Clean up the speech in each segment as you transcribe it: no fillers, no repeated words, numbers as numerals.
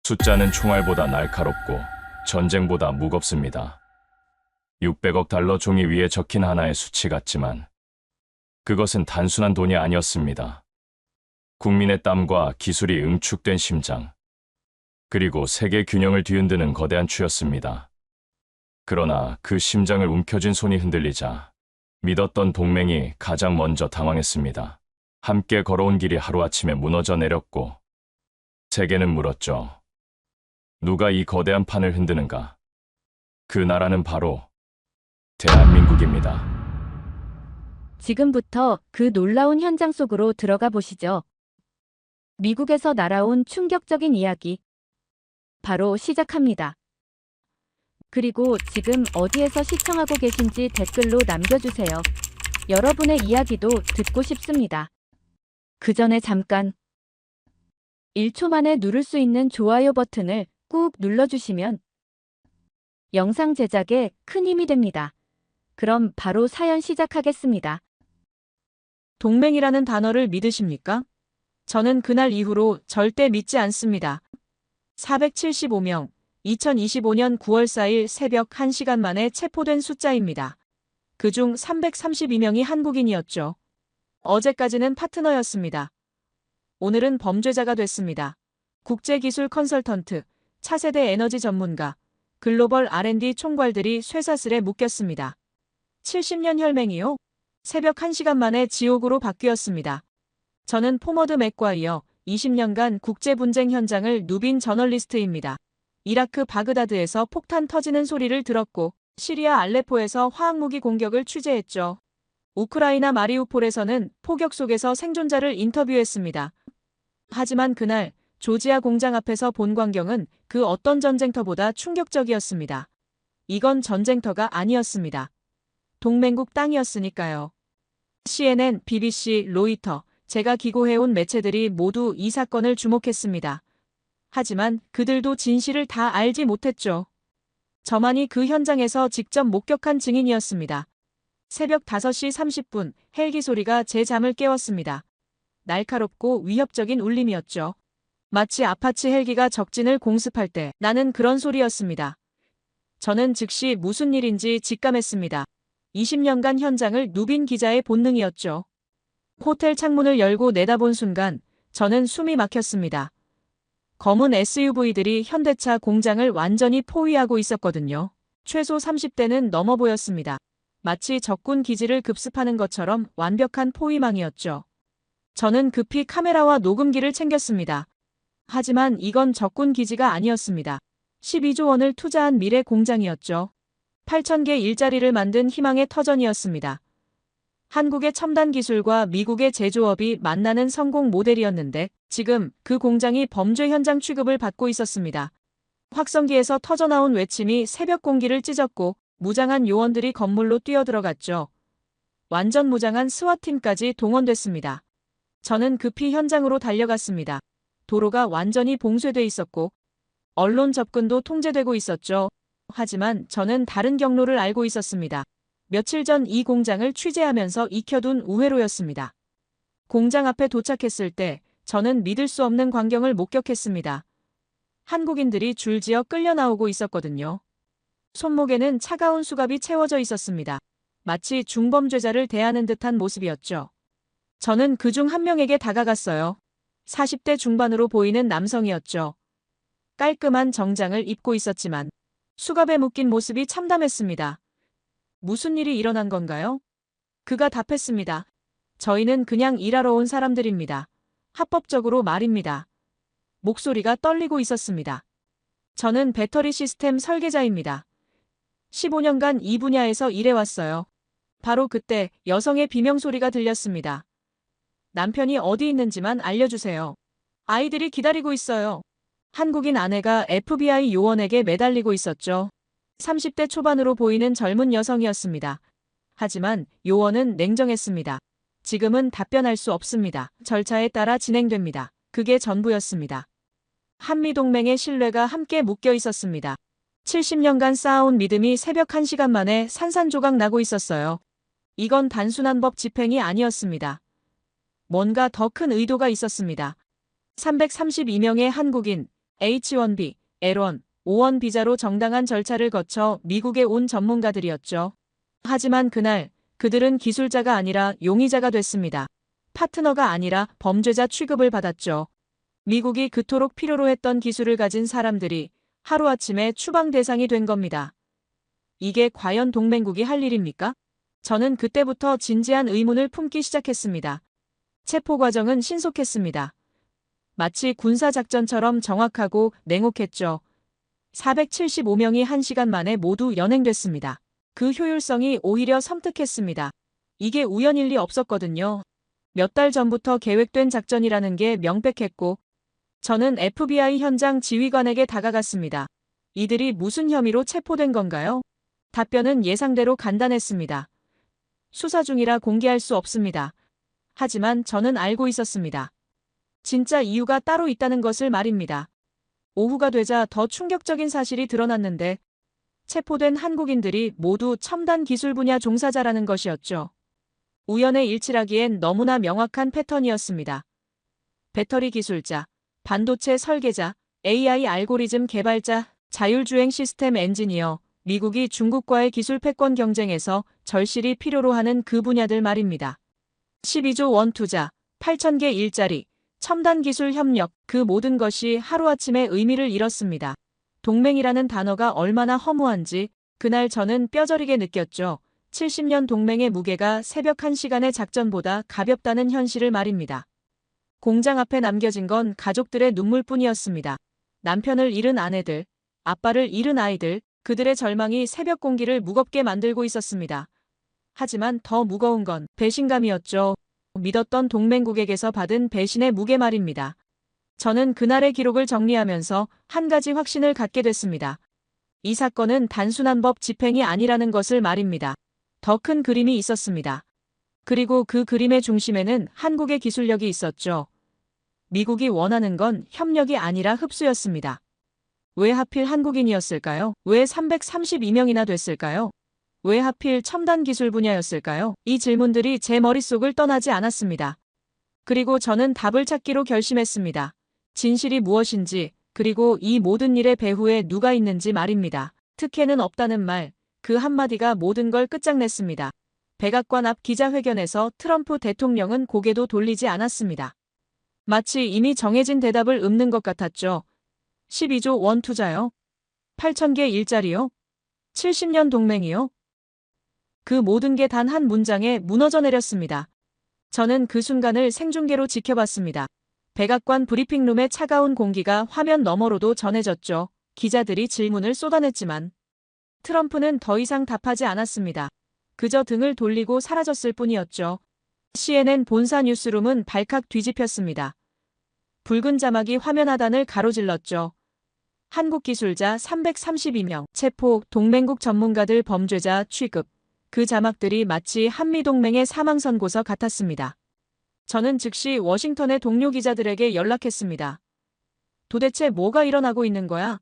숫자는 총알보다 날카롭고 전쟁보다 무겁습니다. 600억 달러 종이 위에 적힌 하나의 수치 같지만 그것은 단순한 돈이 아니었습니다. 국민의 땀과 기술이 응축된 심장, 그리고 세계 균형을 뒤흔드는 거대한 추였습니다. 그러나 그 심장을 움켜쥔 손이 흔들리자 믿었던 동맹이 가장 먼저 당황했습니다. 함께 걸어온 길이 하루아침에 무너져 내렸고 세계는 물었죠. 누가 이 거대한 판을 흔드는가? 그 나라는 바로 대한민국입니다. 지금부터 그 놀라운 현장 속으로 들어가 보시죠. 미국에서 날아온 충격적인 이야기. 바로 시작합니다. 그리고 지금 어디에서 시청하고 계신지 댓글로 남겨주세요. 여러분의 이야기도 듣고 싶습니다. 그 전에 잠깐 1초 만에 누를 수 있는 좋아요 버튼을 꾹 눌러주시면 영상 제작에 큰 힘이 됩니다. 그럼 바로 사연 시작하겠습니다. 동맹이라는 단어를 믿으십니까? 저는 그날 이후로 절대 믿지 않습니다. 475명, 2025년 9월 4일 새벽 1시간 만에 체포된 숫자입니다. 그중 332명이 한국인이었죠. 어제까지는 파트너였습니다. 오늘은 범죄자가 됐습니다. 국제기술 컨설턴트, 차세대 에너지 전문가, 글로벌 R&D 총괄들이 쇠사슬에 묶였습니다. 70년 혈맹이요? 새벽 1시간 만에 지옥으로 바뀌었습니다. 저는 포머드 맥과이어 20년간 국제분쟁 현장을 누빈 저널리스트입니다. 이라크 바그다드에서 폭탄 터지는 소리를 들었고 시리아 알레포에서 화학무기 공격을 취재했죠. 우크라이나 마리우폴에서는 포격 속에서 생존자를 인터뷰했습니다. 하지만 그날 조지아 공장 앞에서 본 광경은 그 어떤 전쟁터보다 충격적이었습니다. 이건 전쟁터가 아니었습니다. 동맹국 땅이었으니까요. CNN, BBC, 로이터, 제가 기고해온 매체들이 모두 이 사건을 주목했습니다. 하지만 그들도 진실을 다 알지 못했죠. 저만이 그 현장에서 직접 목격한 증인이었습니다. 새벽 5시 30분 헬기 소리가 제 잠을 깨웠습니다. 날카롭고 위협적인 울림이었죠. 마치 아파치 헬기가 적진을 공습할 때 나는 그런 소리였습니다. 저는 즉시 무슨 일인지 직감했습니다. 20년간 현장을 누빈 기자의 본능이었죠. 호텔 창문을 열고 내다본 순간 저는 숨이 막혔습니다. 검은 SUV들이 현대차 공장을 완전히 포위하고 있었거든요. 최소 30대는 넘어 보였습니다. 마치 적군 기지를 급습하는 것처럼 완벽한 포위망이었죠. 저는 급히 카메라와 녹음기를 챙겼습니다. 하지만 이건 적군 기지가 아니었습니다. 12조 원을 투자한 미래 공장이었죠. 8,000개 일자리를 만든 희망의 터전이었습니다. 한국의 첨단 기술과 미국의 제조업이 만나는 성공 모델이었는데 지금 그 공장이 범죄 현장 취급을 받고 있었습니다. 확성기에서 터져나온 외침이 새벽 공기를 찢었고 무장한 요원들이 건물로 뛰어들어갔죠. 완전 무장한 스와팀까지 동원됐습니다. 저는 급히 현장으로 달려갔습니다. 도로가 완전히 봉쇄돼 있었고 언론 접근도 통제되고 있었죠. 하지만 저는 다른 경로를 알고 있었습니다. 며칠 전 이 공장을 취재하면서 익혀둔 우회로였습니다. 공장 앞에 도착했을 때 저는 믿을 수 없는 광경을 목격했습니다. 한국인들이 줄지어 끌려 나오고 있었거든요. 손목에는 차가운 수갑이 채워져 있었습니다. 마치 중범죄자를 대하는 듯한 모습이었죠. 저는 그중 한 명에게 다가갔어요. 40대 중반으로 보이는 남성이었죠. 깔끔한 정장을 입고 있었지만 수갑에 묶인 모습이 참담했습니다. 무슨 일이 일어난 건가요? 그가 답했습니다. 저희는 그냥 일하러 온 사람들입니다. 합법적으로 말입니다. 목소리가 떨리고 있었습니다. 저는 배터리 시스템 설계자입니다. 15년간 이 분야에서 일해왔어요. 바로 그때 여성의 비명소리가 들렸습니다. 남편이 어디 있는지만 알려주세요. 아이들이 기다리고 있어요. 한국인 아내가 FBI 요원에게 매달리고 있었죠. 30대 초반으로 보이는 젊은 여성이었습니다. 하지만 요원은 냉정했습니다. 지금은 답변할 수 없습니다. 절차에 따라 진행됩니다. 그게 전부였습니다. 한미동맹의 신뢰가 함께 묶여 있었습니다. 70년간 쌓아온 믿음이 새벽 1시간 만에 산산조각 나고 있었어요. 이건 단순한 법 집행이 아니었습니다. 뭔가 더 큰 의도가 있었습니다. 332명의 한국인, H1B, L1, O1 비자로 정당한 절차를 거쳐 미국에 온 전문가들이었죠. 하지만 그날 그들은 기술자가 아니라 용의자가 됐습니다. 파트너가 아니라 범죄자 취급을 받았죠. 미국이 그토록 필요로 했던 기술을 가진 사람들이 하루아침에 추방 대상이 된 겁니다. 이게 과연 동맹국이 할 일입니까? 저는 그때부터 진지한 의문을 품기 시작했습니다. 체포 과정은 신속했습니다. 마치 군사작전처럼 정확하고 냉혹했죠. 475명이 1시간 만에 모두 연행됐습니다. 그 효율성이 오히려 섬뜩했습니다. 이게 우연일 리 없었거든요. 몇 달 전부터 계획된 작전이라는 게 명백했고, 저는 FBI 현장 지휘관에게 다가갔습니다. 이들이 무슨 혐의로 체포된 건가요? 답변은 예상대로 간단했습니다. 수사 중이라 공개할 수 없습니다. 하지만 저는 알고 있었습니다. 진짜 이유가 따로 있다는 것을 말입니다. 오후가 되자 더 충격적인 사실이 드러났는데 체포된 한국인들이 모두 첨단 기술 분야 종사자라는 것이었죠. 우연의 일치라기엔 너무나 명확한 패턴이었습니다. 배터리 기술자, 반도체 설계자, AI 알고리즘 개발자, 자율주행 시스템 엔지니어, 미국이 중국과의 기술 패권 경쟁에서 절실히 필요로 하는 그 분야들 말입니다. 12조 원 투자, 8,000개 일자리, 첨단 기술 협력, 그 모든 것이 하루아침에 의미를 잃었습니다. 동맹이라는 단어가 얼마나 허무한지 그날 저는 뼈저리게 느꼈죠. 70년 동맹의 무게가 새벽 1시간의 작전보다 가볍다는 현실을 말입니다. 공장 앞에 남겨진 건 가족들의 눈물뿐이었습니다. 남편을 잃은 아내들, 아빠를 잃은 아이들, 그들의 절망이 새벽 공기를 무겁게 만들고 있었습니다. 하지만 더 무거운 건 배신감이었죠. 믿었던 동맹국에게서 받은 배신의 무게 말입니다. 저는 그날의 기록을 정리하면서 한 가지 확신을 갖게 됐습니다. 이 사건은 단순한 법 집행이 아니라는 것을 말입니다. 더 큰 그림이 있었습니다. 그리고 그 그림의 중심에는 한국의 기술력이 있었죠. 미국이 원하는 건 협력이 아니라 흡수였습니다. 왜 하필 한국인이었을까요? 왜 332명이나 됐을까요? 왜 하필 첨단 기술 분야였을까요? 이 질문들이 제 머릿속을 떠나지 않았습니다. 그리고 저는 답을 찾기로 결심했습니다. 진실이 무엇인지, 그리고 이 모든 일의 배후에 누가 있는지 말입니다. 특혜는 없다는 말, 그 한마디가 모든 걸 끝장냈습니다. 백악관 앞 기자회견에서 트럼프 대통령은 고개도 돌리지 않았습니다. 마치 이미 정해진 대답을 읊는 것 같았죠. 12조 원 투자요? 8,000개 일자리요? 70년 동맹이요? 그 모든 게 단 한 문장에 무너져 내렸습니다. 저는 그 순간을 생중계로 지켜봤습니다. 백악관 브리핑룸의 차가운 공기가 화면 너머로도 전해졌죠. 기자들이 질문을 쏟아냈지만 트럼프는 더 이상 답하지 않았습니다. 그저 등을 돌리고 사라졌을 뿐이었죠. CNN 본사 뉴스룸은 발칵 뒤집혔습니다. 붉은 자막이 화면 하단을 가로질렀죠. 한국 기술자 332명, 체포, 동맹국 전문가들 범죄자 취급. 그 자막들이 마치 한미동맹의 사망선고서 같았습니다. 저는 즉시 워싱턴의 동료 기자들에게 연락했습니다. 도대체 뭐가 일어나고 있는 거야?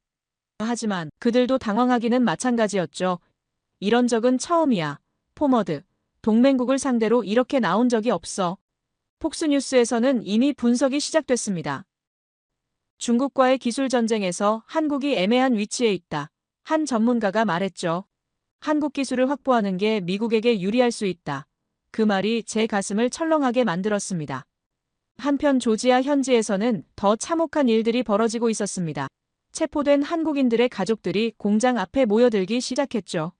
하지만 그들도 당황하기는 마찬가지였죠. 이런 적은 처음이야. 포머드, 동맹국을 상대로 이렇게 나온 적이 없어. 폭스뉴스에서는 이미 분석이 시작됐습니다. 중국과의 기술 전쟁에서 한국이 애매한 위치에 있다. 한 전문가가 말했죠. 한국 기술을 확보하는 게 미국에게 유리할 수 있다. 그 말이 제 가슴을 철렁하게 만들었습니다. 한편 조지아 현지에서는 더 참혹한 일들이 벌어지고 있었습니다. 체포된 한국인들의 가족들이 공장 앞에 모여들기 시작했죠.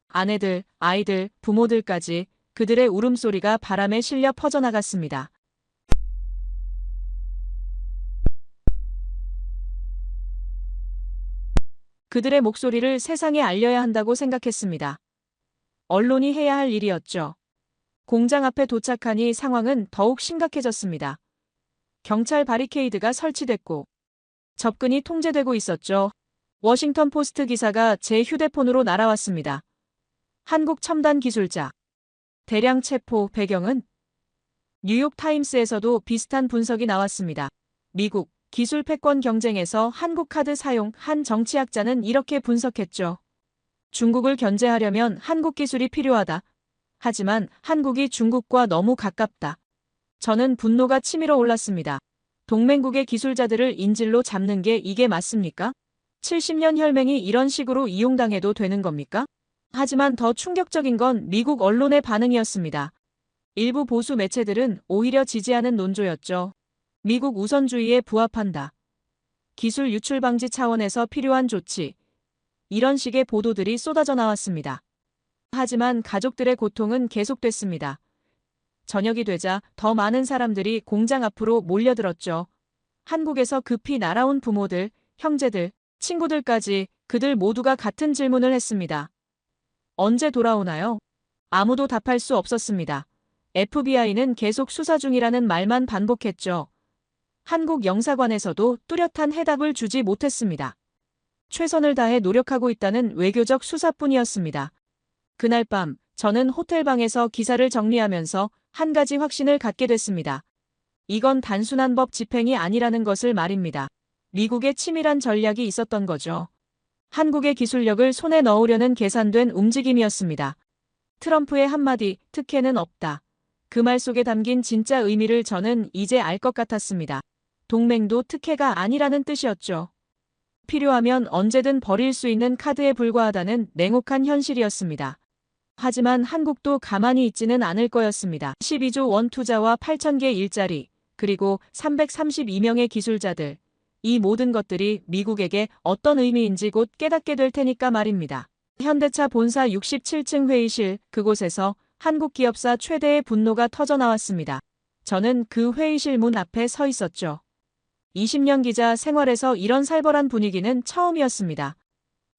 아내들, 아이들, 부모들까지 그들의 울음소리가 바람에 실려 퍼져나갔습니다. 그들의 목소리를 세상에 알려야 한다고 생각했습니다. 언론이 해야 할 일이었죠. 공장 앞에 도착하니 상황은 더욱 심각해졌습니다. 경찰 바리케이드가 설치됐고 접근이 통제되고 있었죠. 워싱턴 포스트 기사가 제 휴대폰으로 날아왔습니다. 한국 첨단 기술자. 대량 체포 배경은? 뉴욕 타임스에서도 비슷한 분석이 나왔습니다. 미국 기술 패권 경쟁에서 한국 카드 사용 한 정치학자는 이렇게 분석했죠. 중국을 견제하려면 한국 기술이 필요하다. 하지만 한국이 중국과 너무 가깝다. 저는 분노가 치밀어 올랐습니다. 동맹국의 기술자들을 인질로 잡는 게 이게 맞습니까? 70년 혈맹이 이런 식으로 이용당해도 되는 겁니까? 하지만 더 충격적인 건 미국 언론의 반응이었습니다. 일부 보수 매체들은 오히려 지지하는 논조였죠. 미국 우선주의에 부합한다. 기술 유출 방지 차원에서 필요한 조치. 이런 식의 보도들이 쏟아져 나왔습니다. 하지만 가족들의 고통은 계속됐습니다. 저녁이 되자 더 많은 사람들이 공장 앞으로 몰려들었죠. 한국에서 급히 날아온 부모들, 형제들, 친구들까지 그들 모두가 같은 질문을 했습니다. 언제 돌아오나요? 아무도 답할 수 없었습니다. FBI는 계속 수사 중이라는 말만 반복했죠. 한국 영사관에서도 뚜렷한 해답을 주지 못했습니다. 최선을 다해 노력하고 있다는 외교적 수사뿐이었습니다. 그날 밤 저는 호텔방에서 기사를 정리하면서 한 가지 확신을 갖게 됐습니다. 이건 단순한 법 집행이 아니라는 것을 말입니다. 미국의 치밀한 전략이 있었던 거죠. 한국의 기술력을 손에 넣으려는 계산된 움직임이었습니다. 트럼프의 한마디, 특혜는 없다. 그 말 속에 담긴 진짜 의미를 저는 이제 알 것 같았습니다. 동맹도 특혜가 아니라는 뜻이었죠. 필요하면 언제든 버릴 수 있는 카드에 불과하다는 냉혹한 현실이었습니다. 하지만 한국도 가만히 있지는 않을 거였습니다. 12조 원 투자와 8,000개 일자리, 그리고 332명의 기술자들. 이 모든 것들이 미국에게 어떤 의미인지 곧 깨닫게 될 테니까 말입니다. 현대차 본사 67층 회의실, 그곳에서 한국 기업사 최대의 분노가 터져나왔습니다. 저는 그 회의실 문 앞에 서 있었죠. 20년 기자 생활에서 이런 살벌한 분위기는 처음이었습니다.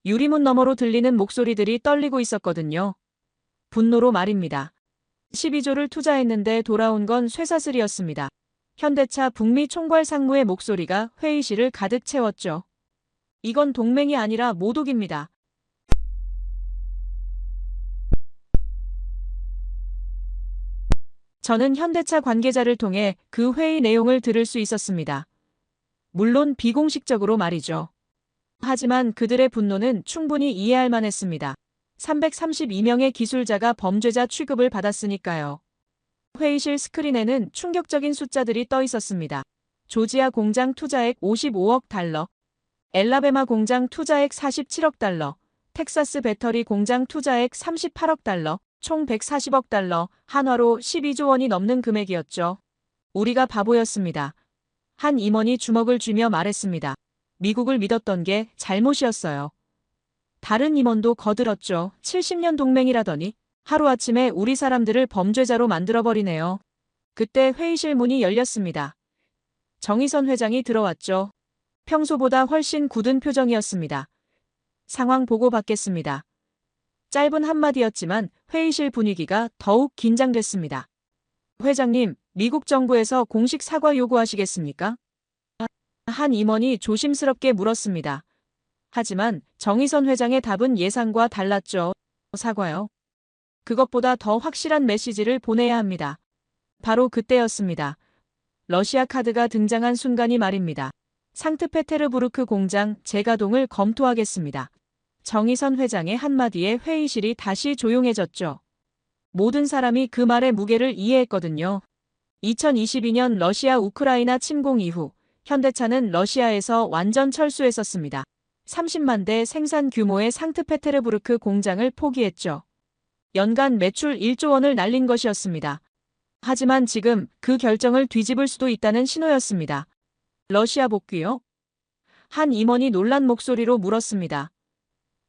유리문 너머로 들리는 목소리들이 떨리고 있었거든요. 분노로 말입니다. 12조를 투자했는데 돌아온 건 쇠사슬이었습니다. 현대차 북미 총괄 상무의 목소리가 회의실을 가득 채웠죠. 이건 동맹이 아니라 모독입니다. 저는 현대차 관계자를 통해 그 회의 내용을 들을 수 있었습니다. 물론 비공식적으로 말이죠. 하지만 그들의 분노는 충분히 이해할 만했습니다. 332명의 기술자가 범죄자 취급을 받았으니까요. 회의실 스크린에는 충격적인 숫자들이 떠 있었습니다. 조지아 공장 투자액 55억 달러, 엘라베마 공장 투자액 47억 달러, 텍사스 배터리 공장 투자액 38억 달러, 총 140억 달러, 한화로 12조 원이 넘는 금액이었죠. 우리가 바보였습니다. 한 임원이 주먹을 쥐며 말했습니다. 미국을 믿었던 게 잘못이었어요. 다른 임원도 거들었죠. 70년 동맹이라더니 하루아침에 우리 사람들을 범죄자로 만들어버리네요. 그때 회의실 문이 열렸습니다. 정의선 회장이 들어왔죠. 평소보다 훨씬 굳은 표정이었습니다. 상황 보고 받겠습니다. 짧은 한마디였지만 회의실 분위기가 더욱 긴장됐습니다. 회장님, 미국 정부에서 공식 사과 요구하시겠습니까? 한 임원이 조심스럽게 물었습니다. 하지만 정의선 회장의 답은 예상과 달랐죠. 사과요. 그것보다 더 확실한 메시지를 보내야 합니다. 바로 그때였습니다. 러시아 카드가 등장한 순간이 말입니다. 상트페테르부르크 공장 재가동을 검토하겠습니다. 정의선 회장의 한마디에 회의실이 다시 조용해졌죠. 모든 사람이 그 말의 무게를 이해했거든요. 2022년 러시아 우크라이나 침공 이후 현대차는 러시아에서 완전 철수했었습니다. 30만 대 생산 규모의 상트페테르부르크 공장을 포기했죠. 연간 매출 1조 원을 날린 것이었습니다. 하지만 지금 그 결정을 뒤집을 수도 있다는 신호였습니다. 러시아 복귀요? 한 임원이 놀란 목소리로 물었습니다.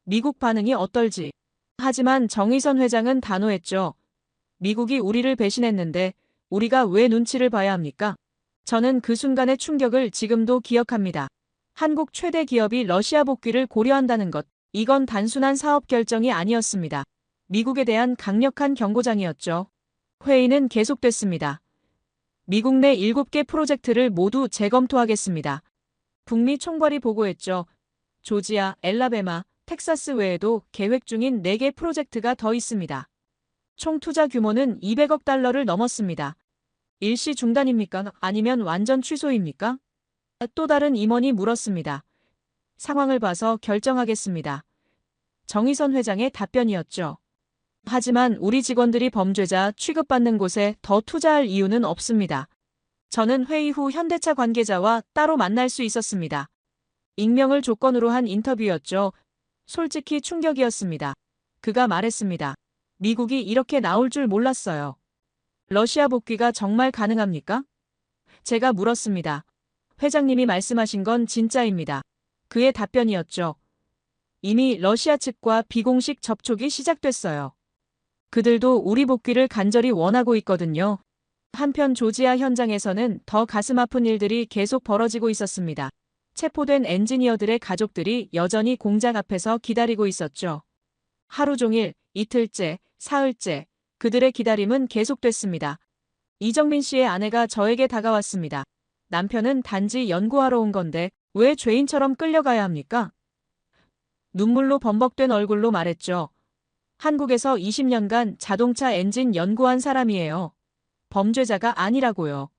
미국 반응이 어떨지. 하지만 정의선 회장은 단호했죠. 미국이 우리를 배신했는데 우리가 왜 눈치를 봐야 합니까? 저는 그 순간의 충격을 지금도 기억합니다. 한국 최대 기업이 러시아 복귀를 고려한다는 것, 이건 단순한 사업 결정이 아니었습니다. 미국에 대한 강력한 경고장이었죠. 회의는 계속됐습니다. 미국 내 7개 프로젝트를 모두 재검토하겠습니다. 북미 총괄이 보고했죠. 조지아, 엘라베마, 텍사스 외에도 계획 중인 4개 프로젝트가 더 있습니다. 총 투자 규모는 200억 달러를 넘었습니다. 일시 중단입니까? 아니면 완전 취소입니까? 또 다른 임원이 물었습니다. 상황을 봐서 결정하겠습니다. 정의선 회장의 답변이었죠. 하지만 우리 직원들이 범죄자 취급받는 곳에 더 투자할 이유는 없습니다. 저는 회의 후 현대차 관계자와 따로 만날 수 있었습니다. 익명을 조건으로 한 인터뷰였죠. 솔직히 충격이었습니다. 그가 말했습니다. 미국이 이렇게 나올 줄 몰랐어요. 러시아 복귀가 정말 가능합니까? 제가 물었습니다. 회장님이 말씀하신 건 진짜입니다. 그의 답변이었죠. 이미 러시아 측과 비공식 접촉이 시작됐어요. 그들도 우리 복귀를 간절히 원하고 있거든요. 한편 조지아 현장에서는 더 가슴 아픈 일들이 계속 벌어지고 있었습니다. 체포된 엔지니어들의 가족들이 여전히 공장 앞에서 기다리고 있었죠. 하루 종일, 이틀째, 사흘째, 그들의 기다림은 계속됐습니다. 이정민 씨의 아내가 저에게 다가왔습니다. 남편은 단지 연구하러 온 건데 왜 죄인처럼 끌려가야 합니까? 눈물로 범벅된 얼굴로 말했죠. 한국에서 20년간 자동차 엔진 연구한 사람이에요. 범죄자가 아니라고요.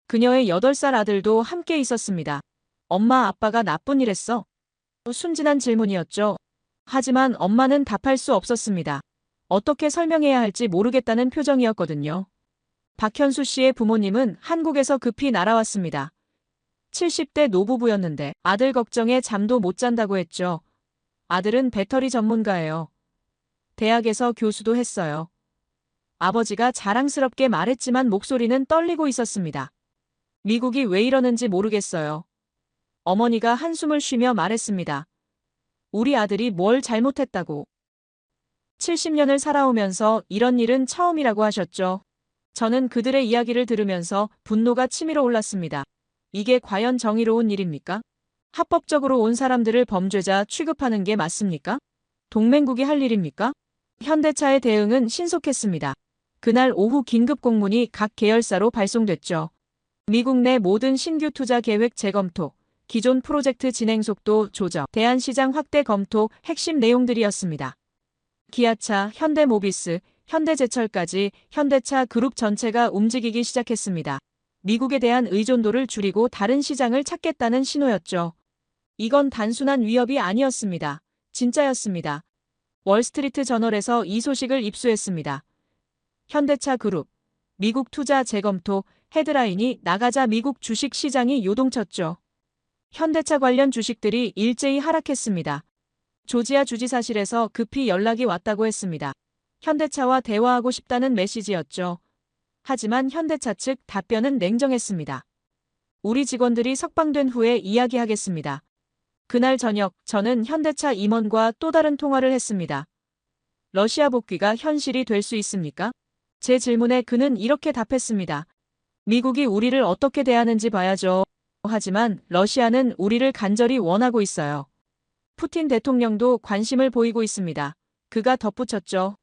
그녀의 8살 아들도 함께 있었습니다. 엄마, 아빠가 나쁜 일 했어? 순진한 질문이었죠. 하지만 엄마는 답할 수 없었습니다. 어떻게 설명해야 할지 모르겠다는 표정이었거든요. 박현수 씨의 부모님은 한국에서 급히 날아왔습니다. 70대 노부부였는데 아들 걱정에 잠도 못 잔다고 했죠. 아들은 배터리 전문가예요. 대학에서 교수도 했어요. 아버지가 자랑스럽게 말했지만 목소리는 떨리고 있었습니다. 미국이 왜 이러는지 모르겠어요. 어머니가 한숨을 쉬며 말했습니다. 우리 아들이 뭘 잘못했다고. 70년을 살아오면서 이런 일은 처음이라고 하셨죠. 저는 그들의 이야기를 들으면서 분노가 치밀어 올랐습니다. 이게 과연 정의로운 일입니까? 합법적으로 온 사람들을 범죄자 취급하는 게 맞습니까? 동맹국이 할 일입니까? 현대차의 대응은 신속했습니다. 그날 오후 긴급 공문이 각 계열사로 발송됐죠. 미국 내 모든 신규 투자 계획 재검토, 기존 프로젝트 진행 속도 조정, 대안시장 확대 검토 핵심 내용들이었습니다. 기아차, 현대모비스, 현대제철까지 현대차 그룹 전체가 움직이기 시작했습니다. 미국에 대한 의존도를 줄이고 다른 시장을 찾겠다는 신호였죠. 이건 단순한 위협이 아니었습니다. 진짜였습니다. 월스트리트 저널에서 이 소식을 입수했습니다. 현대차 그룹, 미국 투자 재검토, 헤드라인이 나가자 미국 주식 시장이 요동쳤죠. 현대차 관련 주식들이 일제히 하락했습니다. 조지아 주지사실에서 급히 연락이 왔다고 했습니다. 현대차와 대화하고 싶다는 메시지였죠. 하지만 현대차 측 답변은 냉정했습니다. 우리 직원들이 석방된 후에 이야기하겠습니다. 그날 저녁 저는 현대차 임원과 또 다른 통화를 했습니다. 러시아 복귀가 현실이 될 수 있습니까? 제 질문에 그는 이렇게 답했습니다. 미국이 우리를 어떻게 대하는지 봐야죠. 하지만 러시아는 우리를 간절히 원하고 있어요. 푸틴 대통령도 관심을 보이고 있습니다. 그가 덧붙였죠.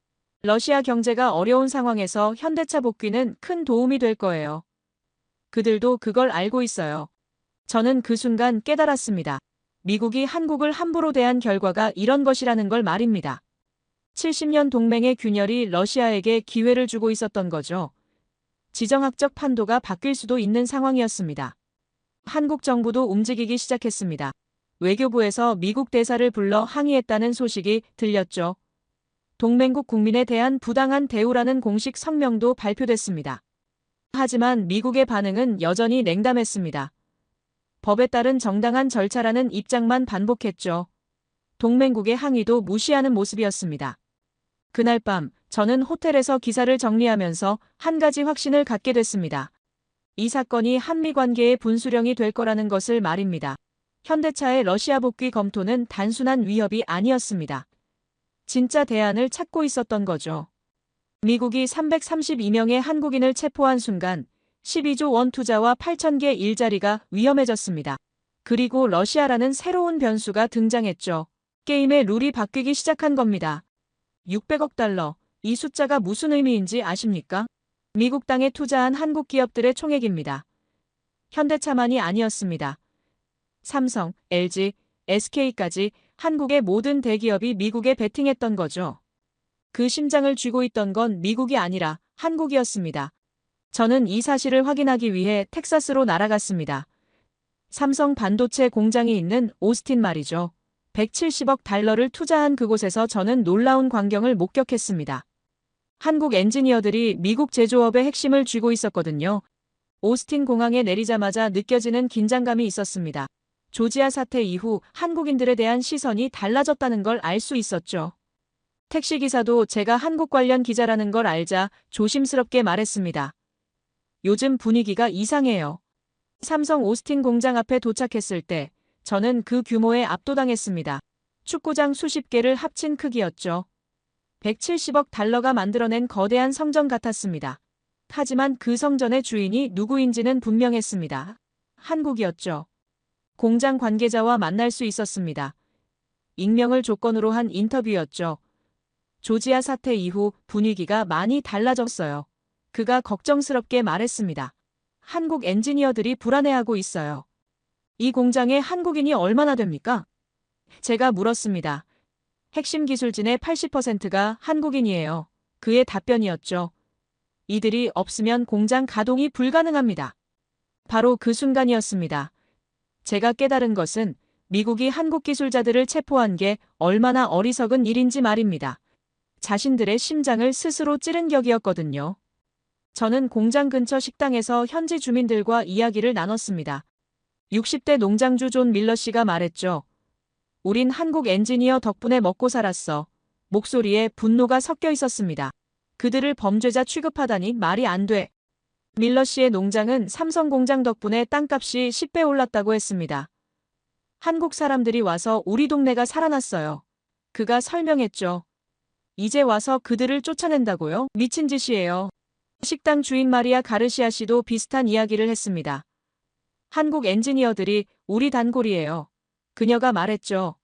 러시아 경제가 어려운 상황에서 현대차 복귀는 큰 도움이 될 거예요. 그들도 그걸 알고 있어요. 저는 그 순간 깨달았습니다. 미국이 한국을 함부로 대한 결과가 이런 것이라는 걸 말입니다. 70년 동맹의 균열이 러시아에게 기회를 주고 있었던 거죠. 지정학적 판도가 바뀔 수도 있는 상황이었습니다. 한국 정부도 움직이기 시작했습니다. 외교부에서 미국 대사를 불러 항의했다는 소식이 들렸죠. 동맹국 국민에 대한 부당한 대우라는 공식 성명도 발표됐습니다. 하지만 미국의 반응은 여전히 냉담했습니다. 법에 따른 정당한 절차라는 입장만 반복했죠. 동맹국의 항의도 무시하는 모습이었습니다. 그날 밤 저는 호텔에서 기사를 정리하면서 한 가지 확신을 갖게 됐습니다. 이 사건이 한미 관계의 분수령이 될 거라는 것을 말입니다. 현대차의 러시아 복귀 검토는 단순한 위협이 아니었습니다. 진짜 대안을 찾고 있었던 거죠. 미국이 332명의 한국인을 체포한 순간 12조 원 투자와 8,000개 일자리가 위험해졌습니다. 그리고 러시아라는 새로운 변수가 등장했죠. 게임의 룰이 바뀌기 시작한 겁니다. 600억 달러, 이 숫자가 무슨 의미인지 아십니까? 미국 땅에 투자한 한국 기업들의 총액입니다. 현대차만이 아니었습니다. 삼성, LG, SK까지 한국의 모든 대기업이 미국에 베팅했던 거죠. 그 심장을 쥐고 있던 건 미국이 아니라 한국이었습니다. 저는 이 사실을 확인하기 위해 텍사스로 날아갔습니다. 삼성 반도체 공장이 있는 오스틴 말이죠. 170억 달러를 투자한 그곳에서 저는 놀라운 광경을 목격했습니다. 한국 엔지니어들이 미국 제조업의 핵심을 쥐고 있었거든요. 오스틴 공항에 내리자마자 느껴지는 긴장감이 있었습니다. 조지아 사태 이후 한국인들에 대한 시선이 달라졌다는 걸 알 수 있었죠. 택시기사도 제가 한국 관련 기자라는 걸 알자 조심스럽게 말했습니다. 요즘 분위기가 이상해요. 삼성 오스틴 공장 앞에 도착했을 때 저는 그 규모에 압도당했습니다. 축구장 수십 개를 합친 크기였죠. 170억 달러가 만들어낸 거대한 성전 같았습니다. 하지만 그 성전의 주인이 누구인지는 분명했습니다. 한국이었죠. 공장 관계자와 만날 수 있었습니다. 익명을 조건으로 한 인터뷰였죠. 조지아 사태 이후 분위기가 많이 달라졌어요. 그가 걱정스럽게 말했습니다. 한국 엔지니어들이 불안해하고 있어요. 이 공장에 한국인이 얼마나 됩니까? 제가 물었습니다. 핵심 기술진의 80%가 한국인이에요. 그의 답변이었죠. 이들이 없으면 공장 가동이 불가능합니다. 바로 그 순간이었습니다. 제가 깨달은 것은 미국이 한국 기술자들을 체포한 게 얼마나 어리석은 일인지 말입니다. 자신들의 심장을 스스로 찌른 격이었거든요. 저는 공장 근처 식당에서 현지 주민들과 이야기를 나눴습니다. 60대 농장주 존 밀러 씨가 말했죠. 우린 한국 엔지니어 덕분에 먹고 살았어. 목소리에 분노가 섞여 있었습니다. 그들을 범죄자 취급하다니 말이 안 돼. 밀러 씨의 농장은 삼성 공장 덕분에 땅값이 10배 올랐다고 했습니다. 한국 사람들이 와서 우리 동네가 살아났어요. 그가 설명했죠. 이제 와서 그들을 쫓아낸다고요? 미친 짓이에요. 식당 주인 마리아 가르시아 씨도 비슷한 이야기를 했습니다. 한국 엔지니어들이 우리 단골이에요. 그녀가 말했죠.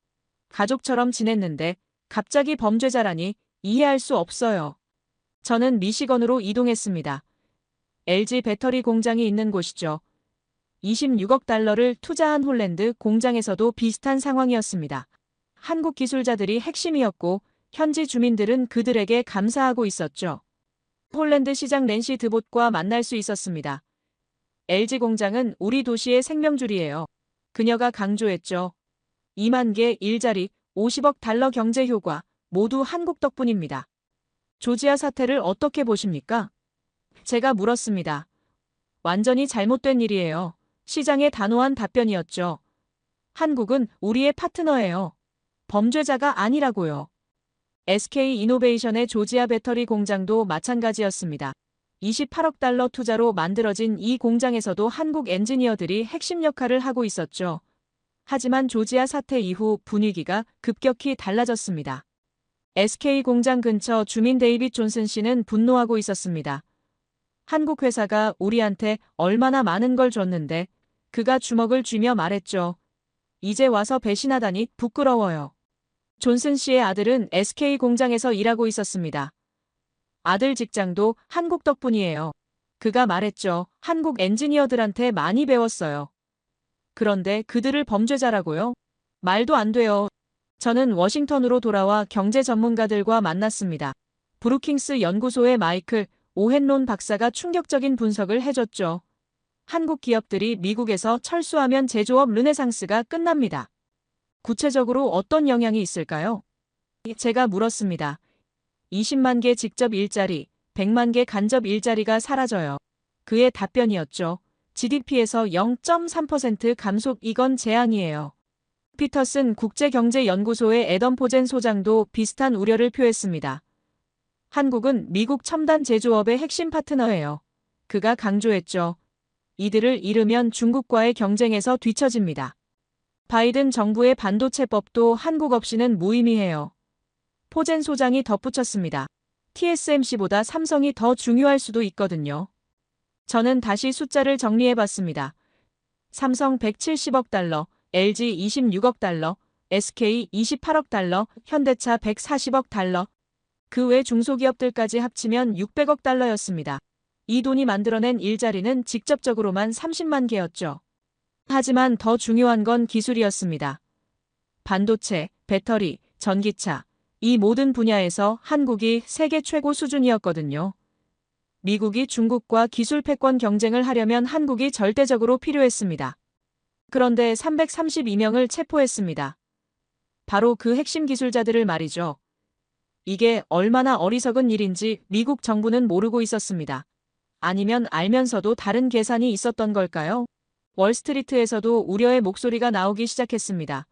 가족처럼 지냈는데 갑자기 범죄자라니 이해할 수 없어요. 저는 미시건으로 이동했습니다. LG 배터리 공장이 있는 곳이죠. 26억 달러를 투자한 홀랜드 공장에서도 비슷한 상황이었습니다. 한국 기술자들이 핵심이었고 현지 주민들은 그들에게 감사하고 있었죠. 홀랜드 시장 낸시 드봇과 만날 수 있었습니다. LG 공장은 우리 도시의 생명줄이에요. 그녀가 강조했죠. 2만 개 일자리, 50억 달러 경제 효과, 모두 한국 덕분입니다. 조지아 사태를 어떻게 보십니까? 제가 물었습니다. 완전히 잘못된 일이에요. 시장의 단호한 답변이었죠. 한국은 우리의 파트너예요. 범죄자가 아니라고요. SK 이노베이션의 조지아 배터리 공장도 마찬가지였습니다. 28억 달러 투자로 만들어진 이 공장에서도 한국 엔지니어들이 핵심 역할을 하고 있었죠. 하지만 조지아 사태 이후 분위기가 급격히 달라졌습니다. SK 공장 근처 주민 데이빗 존슨 씨는 분노하고 있었습니다. 한국 회사가 우리한테 얼마나 많은 걸 줬는데 그가 주먹을 쥐며 말했죠. 이제 와서 배신하다니 부끄러워요. 존슨 씨의 아들은 SK 공장에서 일하고 있었습니다. 아들 직장도 한국 덕분이에요. 그가 말했죠. 한국 엔지니어들한테 많이 배웠어요. 그런데 그들을 범죄자라고요? 말도 안 돼요. 저는 워싱턴으로 돌아와 경제 전문가들과 만났습니다. 브루킹스 연구소의 마이클 오헨론 박사가 충격적인 분석을 해줬죠. 한국 기업들이 미국에서 철수하면 제조업 르네상스가 끝납니다. 구체적으로 어떤 영향이 있을까요? 제가 물었습니다. 20만 개 직접 일자리, 100만 개 간접 일자리가 사라져요. 그의 답변이었죠. GDP에서 0.3% 감속 이건 재앙이에요. 피터슨 국제경제연구소의 애덤 포젠 소장도 비슷한 우려를 표했습니다. 한국은 미국 첨단 제조업의 핵심 파트너예요. 그가 강조했죠. 이들을 잃으면 중국과의 경쟁에서 뒤처집니다. 바이든 정부의 반도체법도 한국 없이는 무의미해요. 포젠 소장이 덧붙였습니다. TSMC보다 삼성이 더 중요할 수도 있거든요. 저는 다시 숫자를 정리해봤습니다. 삼성 170억 달러, LG 26억 달러, SK 28억 달러, 현대차 140억 달러, 그 외 중소기업들까지 합치면 600억 달러였습니다. 이 돈이 만들어낸 일자리는 직접적으로만 30만 개였죠. 하지만 더 중요한 건 기술이었습니다. 반도체, 배터리, 전기차, 이 모든 분야에서 한국이 세계 최고 수준이었거든요. 미국이 중국과 기술 패권 경쟁을 하려면 한국이 절대적으로 필요했습니다. 그런데 332명을 체포했습니다. 바로 그 핵심 기술자들을 말이죠. 이게 얼마나 어리석은 일인지 미국 정부는 모르고 있었습니다. 아니면 알면서도 다른 계산이 있었던 걸까요? 월스트리트에서도 우려의 목소리가 나오기 시작했습니다.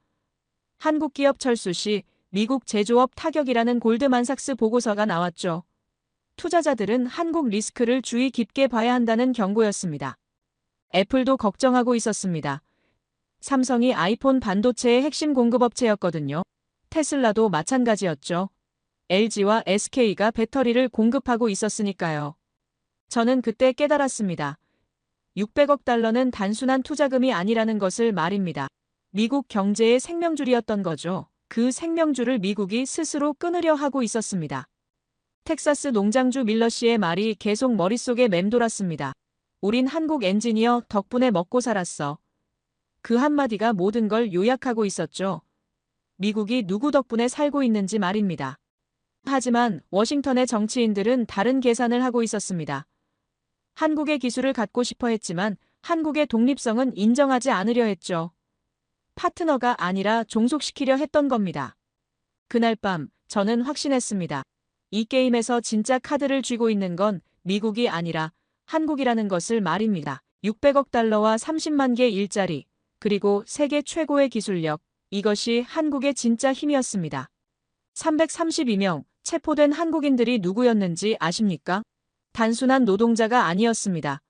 한국 기업 철수 시 미국 제조업 타격이라는 골드만삭스 보고서가 나왔죠. 투자자들은 한국 리스크를 주의 깊게 봐야 한다는 경고였습니다. 애플도 걱정하고 있었습니다. 삼성이 아이폰 반도체의 핵심 공급업체였거든요. 테슬라도 마찬가지였죠. LG와 SK가 배터리를 공급하고 있었으니까요. 저는 그때 깨달았습니다. 600억 달러는 단순한 투자금이 아니라는 것을 말입니다. 미국 경제의 생명줄이었던 거죠. 그 생명줄을 미국이 스스로 끊으려 하고 있었습니다. 텍사스 농장주 밀러 씨의 말이 계속 머릿속에 맴돌았습니다. 우린 한국 엔지니어 덕분에 먹고 살았어. 그 한마디가 모든 걸 요약하고 있었죠. 미국이 누구 덕분에 살고 있는지 말입니다. 하지만 워싱턴의 정치인들은 다른 계산을 하고 있었습니다. 한국의 기술을 갖고 싶어 했지만 한국의 독립성은 인정하지 않으려 했죠. 파트너가 아니라 종속시키려 했던 겁니다. 그날 밤 저는 확신했습니다. 이 게임에서 진짜 카드를 쥐고 있는 건 미국이 아니라 한국이라는 것을 말입니다. 600억 달러와 30만 개 일자리, 그리고 세계 최고의 기술력, 이것이 한국의 진짜 힘이었습니다. 332명 체포된 한국인들이 누구였는지 아십니까? 단순한 노동자가 아니었습니다.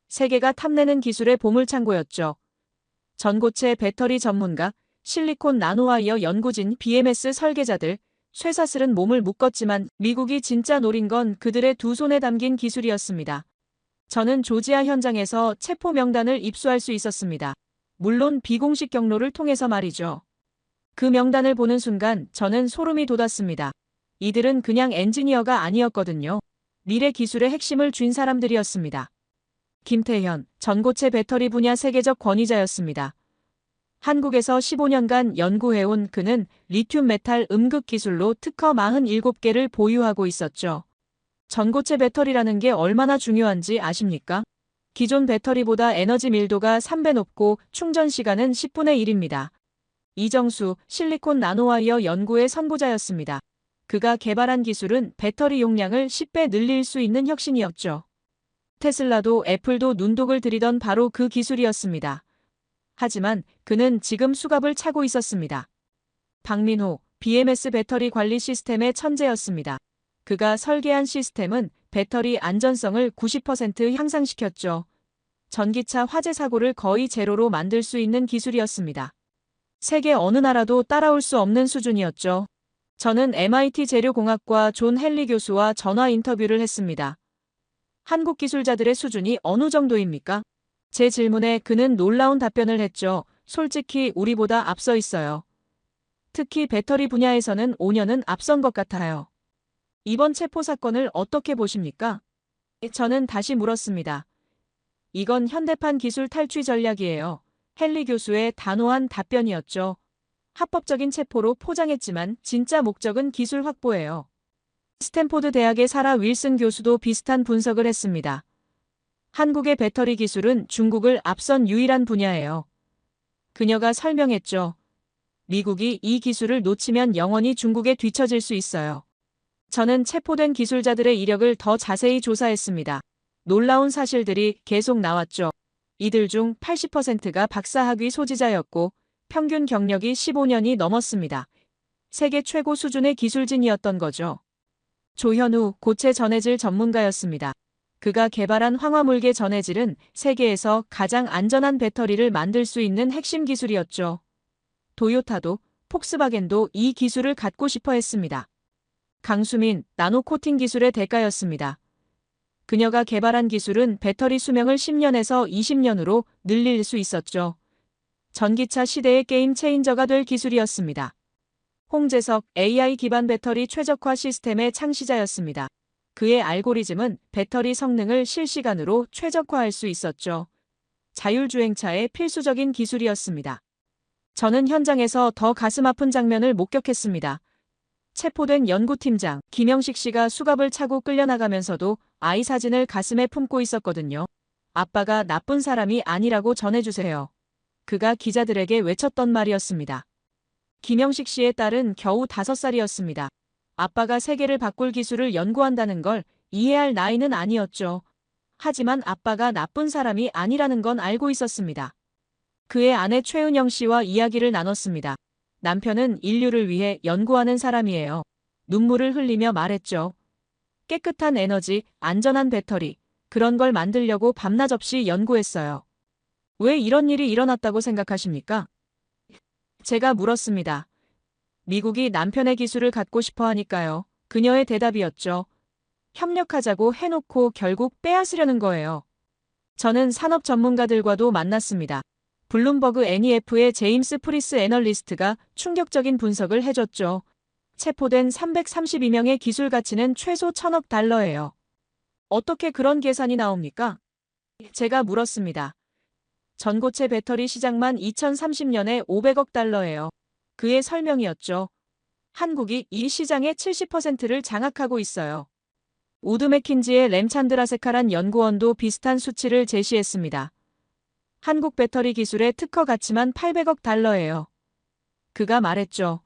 세계가 탐내는 기술의 보물창고였죠. 전고체 배터리 전문가, 실리콘 나노와이어 연구진, BMS 설계자들, 쇠사슬은 몸을 묶었지만 미국이 진짜 노린 건 그들의 두 손에 담긴 기술이었습니다. 저는 조지아 현장에서 체포 명단을 입수할 수 있었습니다. 물론 비공식 경로를 통해서 말이죠. 그 명단을 보는 순간 저는 소름이 돋았습니다. 이들은 그냥 엔지니어가 아니었거든요. 미래 기술의 핵심을 쥔 사람들이었습니다. 김태현, 전고체 배터리 분야 세계적 권위자였습니다. 한국에서 15년간 연구해온 그는 리튬 메탈 음극 기술로 특허 47개를 보유하고 있었죠. 전고체 배터리라는 게 얼마나 중요한지 아십니까? 기존 배터리보다 에너지 밀도가 3배 높고 충전 시간은 10분의 1입니다. 이정수, 실리콘 나노와이어 연구의 선구자였습니다. 그가 개발한 기술은 배터리 용량을 10배 늘릴 수 있는 혁신이었죠. 테슬라도 애플도 눈독을 들이던 바로 그 기술이었습니다. 하지만 그는 지금 수갑을 차고 있었습니다. 박민호, BMS 배터리 관리 시스템의 천재였습니다. 그가 설계한 시스템은 배터리 안전성을 90% 향상시켰죠. 전기차 화재 사고를 거의 제로로 만들 수 있는 기술이었습니다. 세계 어느 나라도 따라올 수 없는 수준이었죠. 저는 MIT 재료공학과 존 헨리 교수와 전화 인터뷰를 했습니다. 한국 기술자들의 수준이 어느 정도입니까? 제 질문에 그는 놀라운 답변을 했죠. 솔직히 우리보다 앞서 있어요. 특히 배터리 분야에서는 5년은 앞선 것 같아요. 이번 체포 사건을 어떻게 보십니까? 저는 다시 물었습니다. 이건 현대판 기술 탈취 전략이에요. 헨리 교수의 단호한 답변이었죠. 합법적인 체포로 포장했지만 진짜 목적은 기술 확보예요. 스탠포드 대학의 사라 윌슨 교수도 비슷한 분석을 했습니다. 한국의 배터리 기술은 중국을 앞선 유일한 분야예요. 그녀가 설명했죠. 미국이 이 기술을 놓치면 영원히 중국에 뒤처질 수 있어요. 저는 체포된 기술자들의 이력을 더 자세히 조사했습니다. 놀라운 사실들이 계속 나왔죠. 이들 중 80%가 박사학위 소지자였고 평균 경력이 15년이 넘었습니다. 세계 최고 수준의 기술진이었던 거죠. 조현우, 고체 전해질 전문가였습니다. 그가 개발한 황화물계 전해질은 세계에서 가장 안전한 배터리를 만들 수 있는 핵심 기술이었죠. 도요타도, 폭스바겐도 이 기술을 갖고 싶어 했습니다. 강수민, 나노 코팅 기술의 대가였습니다. 그녀가 개발한 기술은 배터리 수명을 10년에서 20년으로 늘릴 수 있었죠. 전기차 시대의 게임 체인저가 될 기술이었습니다. 홍재석, AI 기반 배터리 최적화 시스템의 창시자였습니다. 그의 알고리즘은 배터리 성능을 실시간으로 최적화할 수 있었죠. 자율주행차의 필수적인 기술이었습니다. 저는 현장에서 더 가슴 아픈 장면을 목격했습니다. 체포된 연구팀장 김영식 씨가 수갑을 차고 끌려나가면서도 아이 사진을 가슴에 품고 있었거든요. 아빠가 나쁜 사람이 아니라고 전해주세요. 그가 기자들에게 외쳤던 말이었습니다. 김영식 씨의 딸은 겨우 5살이었습니다. 아빠가 세계를 바꿀 기술을 연구한다는 걸 이해할 나이는 아니었죠. 하지만 아빠가 나쁜 사람이 아니라는 건 알고 있었습니다. 그의 아내 최은영 씨와 이야기를 나눴습니다. 남편은 인류를 위해 연구하는 사람이에요. 눈물을 흘리며 말했죠. 깨끗한 에너지, 안전한 배터리, 그런 걸 만들려고 밤낮 없이 연구했어요. 왜 이런 일이 일어났다고 생각하십니까? 제가 물었습니다. 미국이 남편의 기술을 갖고 싶어 하니까요. 그녀의 대답이었죠. 협력하자고 해놓고 결국 빼앗으려는 거예요. 저는 산업 전문가들과도 만났습니다. 블룸버그 NEF의 제임스 프리스 애널리스트가 충격적인 분석을 해줬죠. 체포된 332명의 기술 가치는 최소 1,000억 달러예요. 어떻게 그런 계산이 나옵니까? 제가 물었습니다. 전고체 배터리 시장만 2030년에 500억 달러예요. 그의 설명이었죠. 한국이 이 시장의 70%를 장악하고 있어요. 우드 맥킨지의 램찬드라세카란 연구원도 비슷한 수치를 제시했습니다. 한국 배터리 기술의 특허 가치만 800억 달러예요. 그가 말했죠.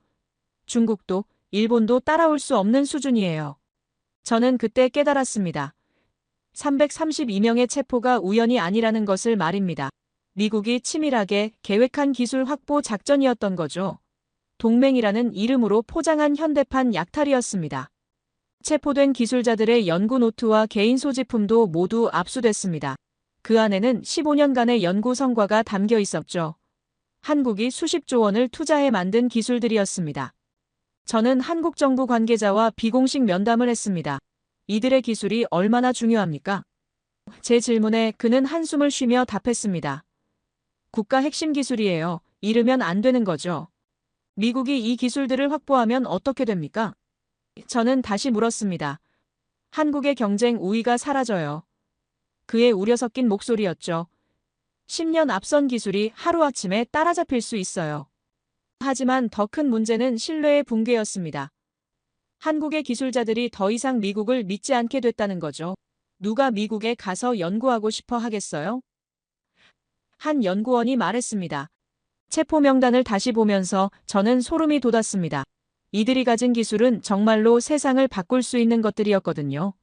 중국도, 일본도 따라올 수 없는 수준이에요. 저는 그때 깨달았습니다. 332명의 체포가 우연이 아니라는 것을 말입니다. 미국이 치밀하게 계획한 기술 확보 작전이었던 거죠. 동맹이라는 이름으로 포장한 현대판 약탈이었습니다. 체포된 기술자들의 연구 노트와 개인 소지품도 모두 압수됐습니다. 그 안에는 15년간의 연구 성과가 담겨 있었죠. 한국이 수십조 원을 투자해 만든 기술들이었습니다. 저는 한국 정부 관계자와 비공식 면담을 했습니다. 이들의 기술이 얼마나 중요합니까? 제 질문에 그는 한숨을 쉬며 답했습니다. 국가 핵심 기술이에요. 잃으면 안 되는 거죠. 미국이 이 기술들을 확보하면 어떻게 됩니까? 저는 다시 물었습니다. 한국의 경쟁 우위가 사라져요. 그의 우려 섞인 목소리였죠. 10년 앞선 기술이 하루아침에 따라잡힐 수 있어요. 하지만 더 큰 문제는 신뢰의 붕괴였습니다. 한국의 기술자들이 더 이상 미국을 믿지 않게 됐다는 거죠. 누가 미국에 가서 연구하고 싶어 하겠어요? 한 연구원이 말했습니다. 체포 명단을 다시 보면서 저는 소름이 돋았습니다. 이들이 가진 기술은 정말로 세상을 바꿀 수 있는 것들이었거든요.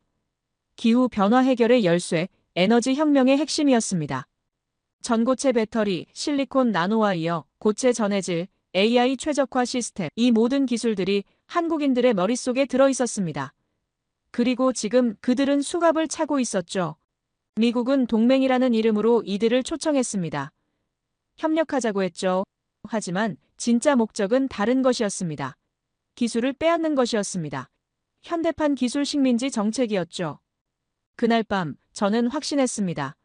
기후 변화 해결의 열쇠, 에너지 혁명의 핵심이었습니다. 전고체 배터리, 실리콘 나노와이어, 고체 전해질, AI 최적화 시스템, 이 모든 기술들이 한국인들의 머릿속에 들어 있었습니다. 그리고 지금 그들은 수갑을 차고 있었죠. 미국은 동맹이라는 이름으로 이들을 초청했습니다. 협력하자고 했죠. 하지만 진짜 목적은 다른 것이었습니다. 기술을 빼앗는 것이었습니다. 현대판 기술 식민지 정책이었죠. 그날 밤 저는 확신했습니다.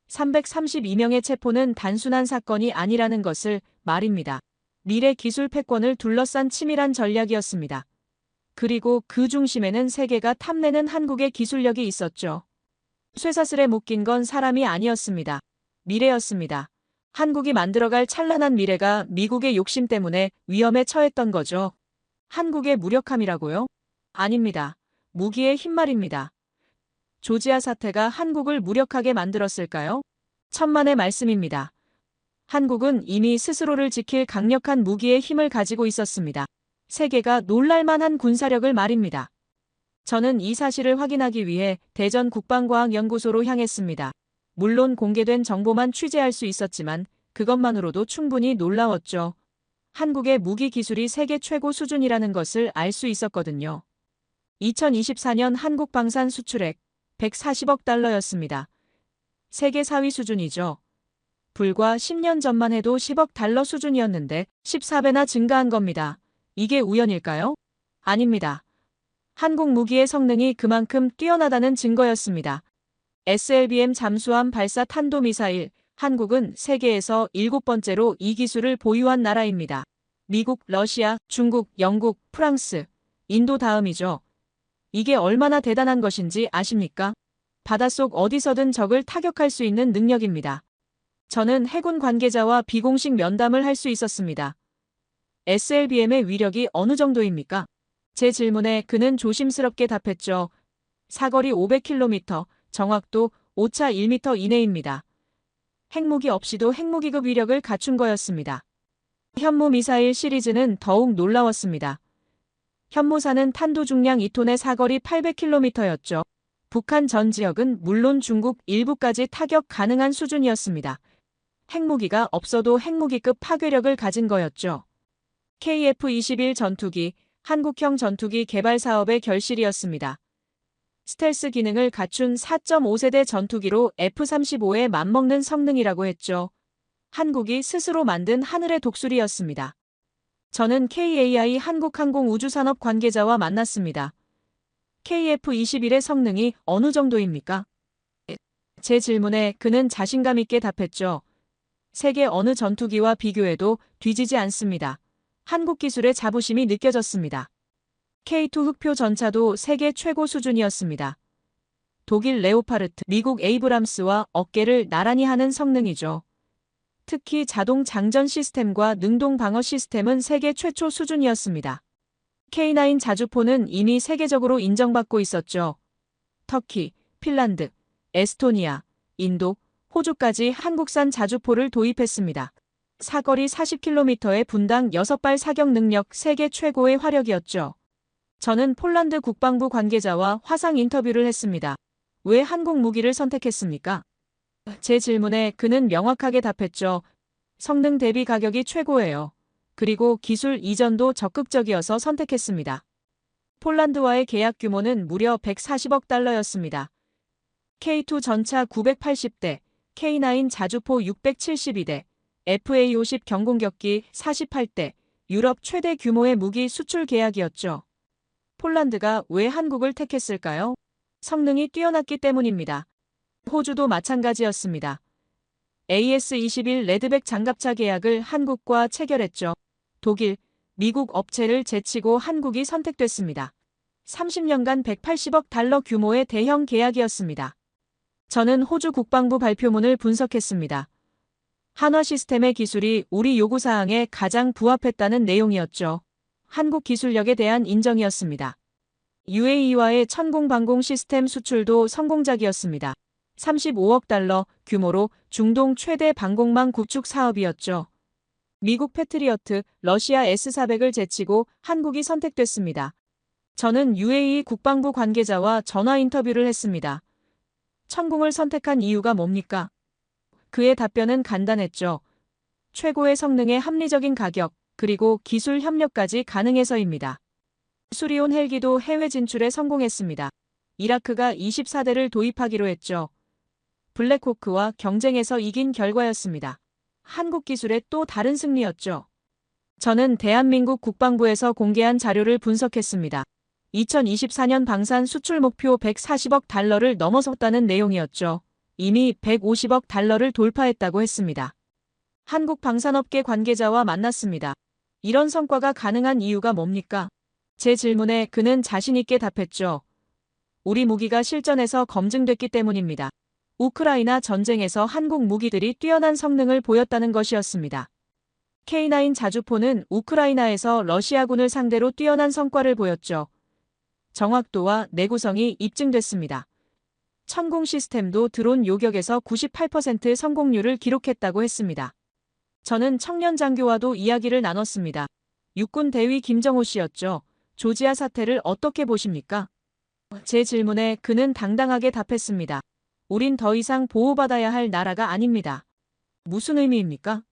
332명의 체포는 단순한 사건이 아니라는 것을 말입니다. 미래 기술 패권을 둘러싼 치밀한 전략이었습니다. 그리고 그 중심에는 세계가 탐내는 한국의 기술력이 있었죠. 쇠사슬에 묶인 건 사람이 아니었습니다. 미래였습니다. 한국이 만들어갈 찬란한 미래가 미국의 욕심 때문에 위험에 처했던 거죠. 한국의 무력함이라고요? 아닙니다. 무기의 힘 말입니다. 조지아 사태가 한국을 무력하게 만들었을까요? 천만의 말씀입니다. 한국은 이미 스스로를 지킬 강력한 무기의 힘을 가지고 있었습니다. 세계가 놀랄만한 군사력을 말입니다. 저는 이 사실을 확인하기 위해 대전 국방과학연구소로 향했습니다. 물론 공개된 정보만 취재할 수 있었지만 그것만으로도 충분히 놀라웠죠. 한국의 무기 기술이 세계 최고 수준이라는 것을 알 수 있었거든요. 2024년 한국 방산 수출액 140억 달러였습니다. 세계 4위 수준이죠. 불과 10년 전만 해도 10억 달러 수준이었는데 14배나 증가한 겁니다. 이게 우연일까요? 아닙니다. 한국 무기의 성능이 그만큼 뛰어나다는 증거였습니다. SLBM 잠수함 발사 탄도미사일, 한국은 세계에서 7번째로 이 기술을 보유한 나라입니다. 미국, 러시아, 중국, 영국, 프랑스, 인도 다음이죠. 이게 얼마나 대단한 것인지 아십니까? 바닷속 어디서든 적을 타격할 수 있는 능력입니다. 저는 해군 관계자와 비공식 면담을 할 수 있었습니다. SLBM의 위력이 어느 정도입니까? 제 질문에 그는 조심스럽게 답했죠. 사거리 500km, 정확도 오차 1m 이내입니다. 핵무기 없이도 핵무기급 위력을 갖춘 거였습니다. 현무 미사일 시리즈는 더욱 놀라웠습니다. 현무사는 탄도 중량 2톤의 사거리 800km였죠. 북한 전 지역은 물론 중국 일부까지 타격 가능한 수준이었습니다. 핵무기가 없어도 핵무기급 파괴력을 가진 거였죠. KF-21 전투기, 한국형 전투기 개발 사업의 결실이었습니다. 스텔스 기능을 갖춘 4.5세대 전투기로 F-35에 맞먹는 성능이라고 했죠. 한국이 스스로 만든 하늘의 독수리였습니다. 저는 KAI 한국항공우주산업 관계자와 만났습니다. KF-21의 성능이 어느 정도입니까? 제 질문에 그는 자신감 있게 답했죠. 세계 어느 전투기와 비교해도 뒤지지 않습니다. 한국 기술의 자부심이 느껴졌습니다. K2 흑표 전차도 세계 최고 수준이었습니다. 독일 레오파르트, 미국 에이브람스와 어깨를 나란히 하는 성능이죠. 특히 자동 장전 시스템과 능동 방어 시스템은 세계 최초 수준이었습니다. K9 자주포는 이미 세계적으로 인정받고 있었죠. 터키, 핀란드, 에스토니아, 인도, 호주까지 한국산 자주포를 도입했습니다. 사거리 40km의 분당 6발 사격 능력 세계 최고의 화력이었죠. 저는 폴란드 국방부 관계자와 화상 인터뷰를 했습니다. 왜 한국 무기를 선택했습니까? 제 질문에 그는 명확하게 답했죠. 성능 대비 가격이 최고예요. 그리고 기술 이전도 적극적이어서 선택했습니다. 폴란드와의 계약 규모는 무려 140억 달러였습니다. K2 전차 980대, K9 자주포 672대, FA-50 경공격기 48대, 유럽 최대 규모의 무기 수출 계약이었죠. 폴란드가 왜 한국을 택했을까요? 성능이 뛰어났기 때문입니다. 호주도 마찬가지였습니다. AS-21 레드백 장갑차 계약을 한국과 체결했죠. 독일, 미국 업체를 제치고 한국이 선택됐습니다. 30년간 180억 달러 규모의 대형 계약이었습니다. 저는 호주 국방부 발표문을 분석했습니다. 한화 시스템의 기술이 우리 요구사항에 가장 부합했다는 내용이었죠. 한국 기술력에 대한 인정이었습니다. UAE와의 천공방공 시스템 수출도 성공작이었습니다. 35억 달러 규모로 중동 최대 방공망 구축 사업이었죠. 미국 패트리어트, 러시아 S-400을 제치고 한국이 선택됐습니다. 저는 UAE 국방부 관계자와 전화 인터뷰를 했습니다. 천공을 선택한 이유가 뭡니까? 그의 답변은 간단했죠. 최고의 성능에 합리적인 가격, 그리고 기술 협력까지 가능해서입니다. 수리온 헬기도 해외 진출에 성공했습니다. 이라크가 24대를 도입하기로 했죠. 블랙호크와 경쟁에서 이긴 결과였습니다. 한국 기술의 또 다른 승리였죠. 저는 대한민국 국방부에서 공개한 자료를 분석했습니다. 2024년 방산 수출 목표 140억 달러를 넘어섰다는 내용이었죠. 이미 150억 달러를 돌파했다고 했습니다. 한국 방산업계 관계자와 만났습니다. 이런 성과가 가능한 이유가 뭡니까? 제 질문에 그는 자신있게 답했죠. 우리 무기가 실전에서 검증됐기 때문입니다. 우크라이나 전쟁에서 한국 무기들이 뛰어난 성능을 보였다는 것이었습니다. K9 자주포는 우크라이나에서 러시아군을 상대로 뛰어난 성과를 보였죠. 정확도와 내구성이 입증됐습니다. 천공 시스템도 드론 요격에서 98% 성공률을 기록했다고 했습니다. 저는 청년 장교와도 이야기를 나눴습니다. 육군 대위 김정호 씨였죠. 조지아 사태를 어떻게 보십니까? 제 질문에 그는 당당하게 답했습니다. 우린 더 이상 보호받아야 할 나라가 아닙니다. 무슨 의미입니까?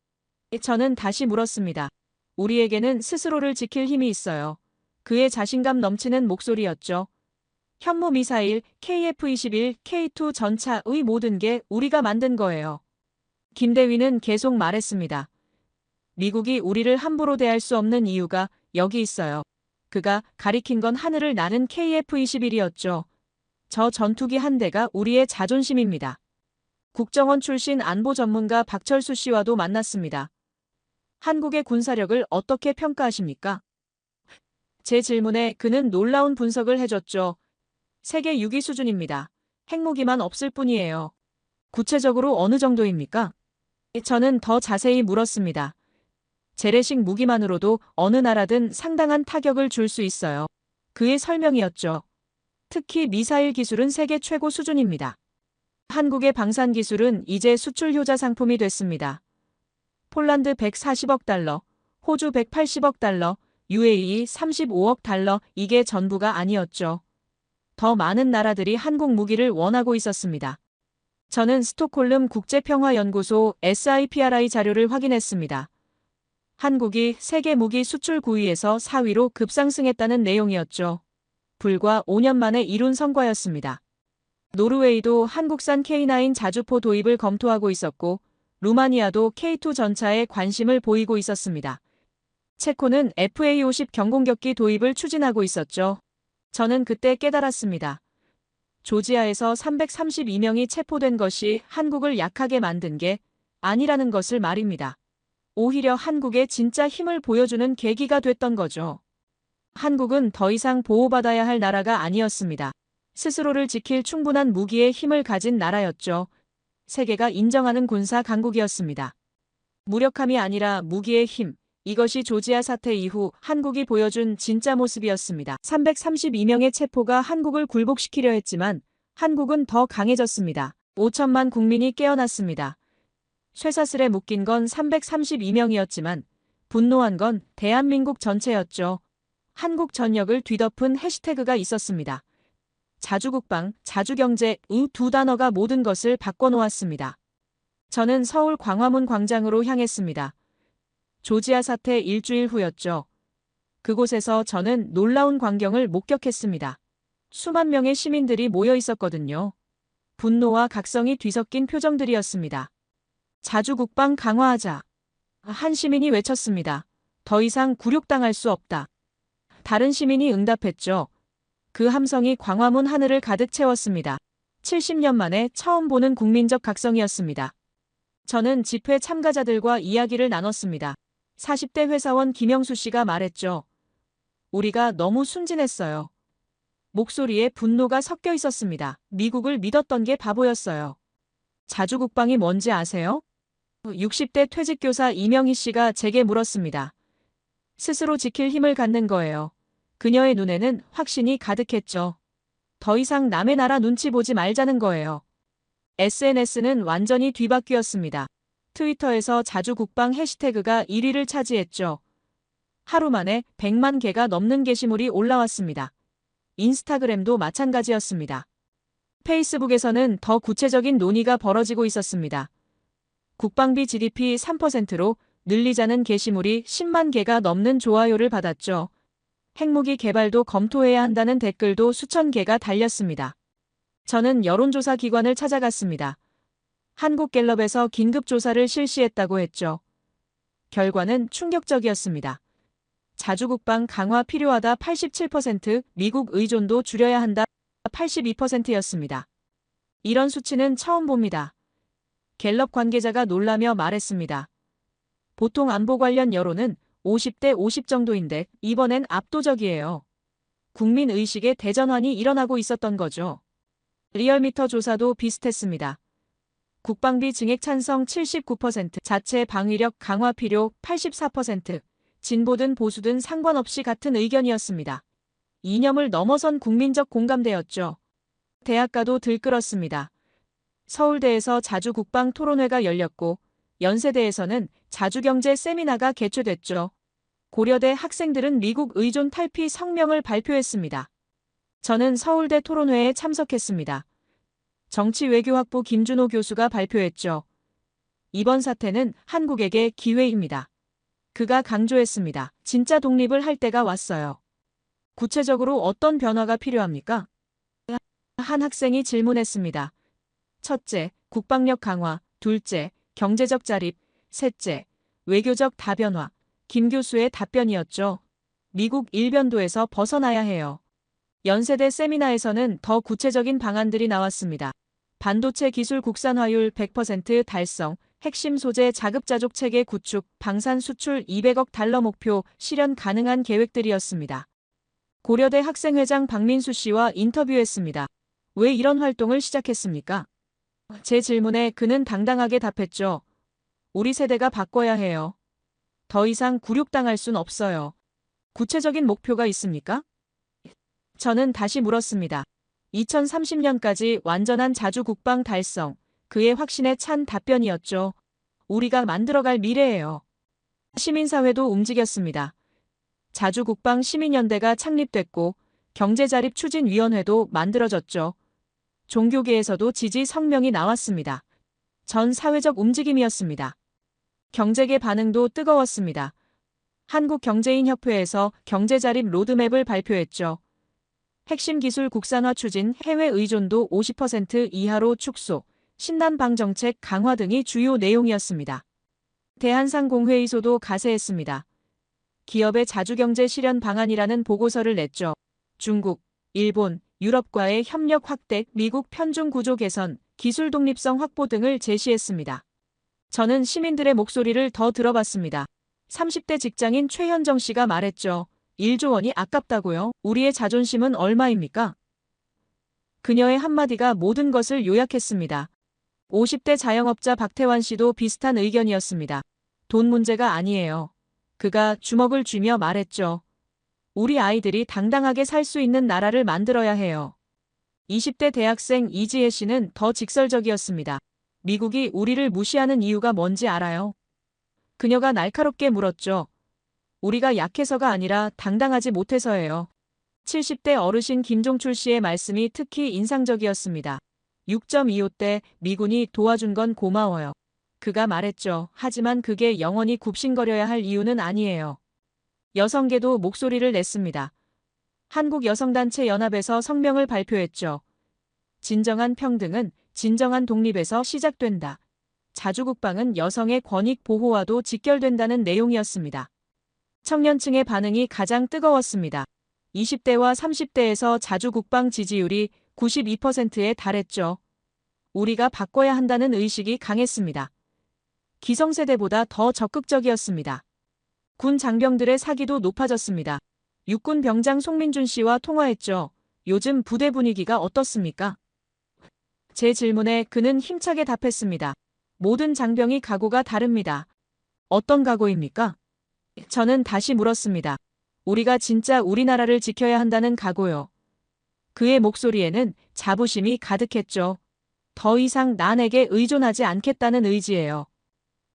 저는 다시 물었습니다. 우리에게는 스스로를 지킬 힘이 있어요. 그의 자신감 넘치는 목소리였죠. 현무 미사일, KF-21, K2 전차의 모든 게 우리가 만든 거예요. 김 대위는 계속 말했습니다. 미국이 우리를 함부로 대할 수 없는 이유가 여기 있어요. 그가 가리킨 건 하늘을 나는 KF-21이었죠. 저 전투기 한 대가 우리의 자존심입니다. 국정원 출신 안보 전문가 박철수 씨와도 만났습니다. 한국의 군사력을 어떻게 평가하십니까? 제 질문에 그는 놀라운 분석을 해줬죠. 세계 6위 수준입니다. 핵무기만 없을 뿐이에요. 구체적으로 어느 정도입니까? 저는 더 자세히 물었습니다. 재래식 무기만으로도 어느 나라든 상당한 타격을 줄 수 있어요. 그의 설명이었죠. 특히 미사일 기술은 세계 최고 수준입니다. 한국의 방산 기술은 이제 수출 효자 상품이 됐습니다. 폴란드 140억 달러, 호주 180억 달러, UAE 35억 달러, 이게 전부가 아니었죠. 더 많은 나라들이 한국 무기를 원하고 있었습니다. 저는 스톡홀름 국제평화연구소 SIPRI 자료를 확인했습니다. 한국이 세계 무기 수출 9위에서 4위로 급상승했다는 내용이었죠. 불과 5년 만에 이룬 성과였습니다. 노르웨이도 한국산 K9 자주포 도입을 검토하고 있었고, 루마니아도 K2 전차에 관심을 보이고 있었습니다. 체코는 FA50 경공격기 도입을 추진하고 있었죠. 저는 그때 깨달았습니다. 조지아에서 332명이 체포된 것이 한국을 약하게 만든 게 아니라는 것을 말입니다. 오히려 한국의 진짜 힘을 보여주는 계기가 됐던 거죠. 한국은 더 이상 보호받아야 할 나라가 아니었습니다. 스스로를 지킬 충분한 무기의 힘을 가진 나라였죠. 세계가 인정하는 군사 강국이었습니다. 무력함이 아니라 무기의 힘, 이것이 조지아 사태 이후 한국이 보여준 진짜 모습이었습니다. 332명의 체포가 한국을 굴복시키려 했지만 한국은 더 강해졌습니다. 5천만 국민이 깨어났습니다. 쇠사슬에 묶인 건 332명이었지만 분노한 건 대한민국 전체였죠. 한국 전역을 뒤덮은 해시태그가 있었습니다. 자주국방, 자주경제 이 두 단어가 모든 것을 바꿔놓았습니다. 저는 서울 광화문 광장으로 향했습니다. 조지아 사태 일주일 후였죠. 그곳에서 저는 놀라운 광경을 목격했습니다. 수만 명의 시민들이 모여 있었거든요. 분노와 각성이 뒤섞인 표정들이었습니다. 자주국방 강화하자. 한 시민이 외쳤습니다. 더 이상 굴욕당할 수 없다. 다른 시민이 응답했죠. 그 함성이 광화문 하늘을 가득 채웠습니다. 70년 만에 처음 보는 국민적 각성이었습니다. 저는 집회 참가자들과 이야기를 나눴습니다. 40대 회사원 김영수 씨가 말했죠. 우리가 너무 순진했어요. 목소리에 분노가 섞여 있었습니다. 미국을 믿었던 게 바보였어요. 자주국방이 뭔지 아세요? 60대 퇴직교사 이명희 씨가 제게 물었습니다. 스스로 지킬 힘을 갖는 거예요. 그녀의 눈에는 확신이 가득했죠. 더 이상 남의 나라 눈치 보지 말자는 거예요. SNS는 완전히 뒤바뀌었습니다. 트위터에서 자주국방 해시태그가 1위를 차지했죠. 하루 만에 100만 개가 넘는 게시물이 올라왔습니다. 인스타그램도 마찬가지였습니다. 페이스북에서는 더 구체적인 논의가 벌어지고 있었습니다. 국방비 GDP 3%로 늘리자는 게시물이 10만 개가 넘는 좋아요를 받았죠. 핵무기 개발도 검토해야 한다는 댓글도 수천 개가 달렸습니다. 저는 여론조사 기관을 찾아갔습니다. 한국갤럽에서 긴급조사를 실시했다고 했죠. 결과는 충격적이었습니다. 자주국방 강화 필요하다 87%, 미국 의존도 줄여야 한다 82%였습니다. 이런 수치는 처음 봅니다. 갤럽 관계자가 놀라며 말했습니다. 보통 안보 관련 여론은 50대 50 정도인데 이번엔 압도적이에요. 국민 의식의 대전환이 일어나고 있었던 거죠. 리얼미터 조사도 비슷했습니다. 국방비 증액 찬성 79%, 자체 방위력 강화 필요 84%, 진보든 보수든 상관없이 같은 의견이었습니다. 이념을 넘어선 국민적 공감대였죠. 대학가도 들끓었습니다. 서울대에서 자주국방 토론회가 열렸고 연세대에서는 자주경제 세미나가 개최됐죠. 고려대 학생들은 미국 의존 탈피 성명을 발표했습니다. 저는 서울대 토론회에 참석했습니다. 정치외교학부 김준호 교수가 발표했죠. 이번 사태는 한국에게 기회입니다. 그가 강조했습니다. 진짜 독립을 할 때가 왔어요. 구체적으로 어떤 변화가 필요합니까? 한 학생이 질문했습니다. 첫째, 국방력 강화. 둘째, 경제적 자립. 셋째, 외교적 다변화. 김 교수의 답변이었죠. 미국 일변도에서 벗어나야 해요. 연세대 세미나에서는 더 구체적인 방안들이 나왔습니다. 반도체 기술 국산화율 100% 달성, 핵심 소재 자급자족 체계 구축, 방산 수출 200억 달러 목표, 실현 가능한 계획들이었습니다. 고려대 학생회장 박민수 씨와 인터뷰했습니다. 왜 이런 활동을 시작했습니까? 제 질문에 그는 당당하게 답했죠. 우리 세대가 바꿔야 해요. 더 이상 굴욕당할 순 없어요. 구체적인 목표가 있습니까? 저는 다시 물었습니다. 2030년까지 완전한 자주국방 달성, 그의 확신에 찬 답변이었죠. 우리가 만들어갈 미래예요. 시민사회도 움직였습니다. 자주국방 시민연대가 창립됐고 경제자립추진위원회도 만들어졌죠. 종교계에서도 지지 성명이 나왔습니다. 전 사회적 움직임이었습니다. 경제계 반응도 뜨거웠습니다. 한국경제인협회에서 경제자립 로드맵을 발표했죠. 핵심 기술 국산화 추진, 해외 의존도 50% 이하로 축소, 신난방 정책 강화 등이 주요 내용이었습니다. 대한상공회의소도 가세했습니다. 기업의 자주경제 실현 방안이라는 보고서를 냈죠. 중국, 일본, 유럽과의 협력 확대, 미국 편중 구조 개선, 기술 독립성 확보 등을 제시했습니다. 저는 시민들의 목소리를 더 들어봤습니다. 30대 직장인 최현정 씨가 말했죠. 1조 원이 아깝다고요? 우리의 자존심은 얼마입니까? 그녀의 한마디가 모든 것을 요약했습니다. 50대 자영업자 박태환 씨도 비슷한 의견이었습니다. 돈 문제가 아니에요. 그가 주먹을 쥐며 말했죠. 우리 아이들이 당당하게 살 수 있는 나라를 만들어야 해요. 20대 대학생 이지혜 씨는 더 직설적이었습니다. 미국이 우리를 무시하는 이유가 뭔지 알아요? 그녀가 날카롭게 물었죠. 우리가 약해서가 아니라 당당하지 못해서예요. 70대 어르신 김종출 씨의 말씀이 특히 인상적이었습니다. 6.25 때 미군이 도와준 건 고마워요. 그가 말했죠. 하지만 그게 영원히 굽신거려야 할 이유는 아니에요. 여성계도 목소리를 냈습니다. 한국여성단체 연합에서 성명을 발표했죠. 진정한 평등은 진정한 독립에서 시작된다. 자주국방은 여성의 권익 보호와도 직결된다는 내용이었습니다. 청년층의 반응이 가장 뜨거웠습니다. 20대와 30대에서 자주국방 지지율이 92%에 달했죠. 우리가 바꿔야 한다는 의식이 강했습니다. 기성세대보다 더 적극적이었습니다. 군 장병들의 사기도 높아졌습니다. 육군 병장 송민준 씨와 통화했죠. 요즘 부대 분위기가 어떻습니까? 제 질문에 그는 힘차게 답했습니다. 모든 장병이 각오가 다릅니다. 어떤 각오입니까? 저는 다시 물었습니다. 우리가 진짜 우리나라를 지켜야 한다는 각오요. 그의 목소리에는 자부심이 가득했죠. 더 이상 남에게 의존하지 않겠다는 의지예요.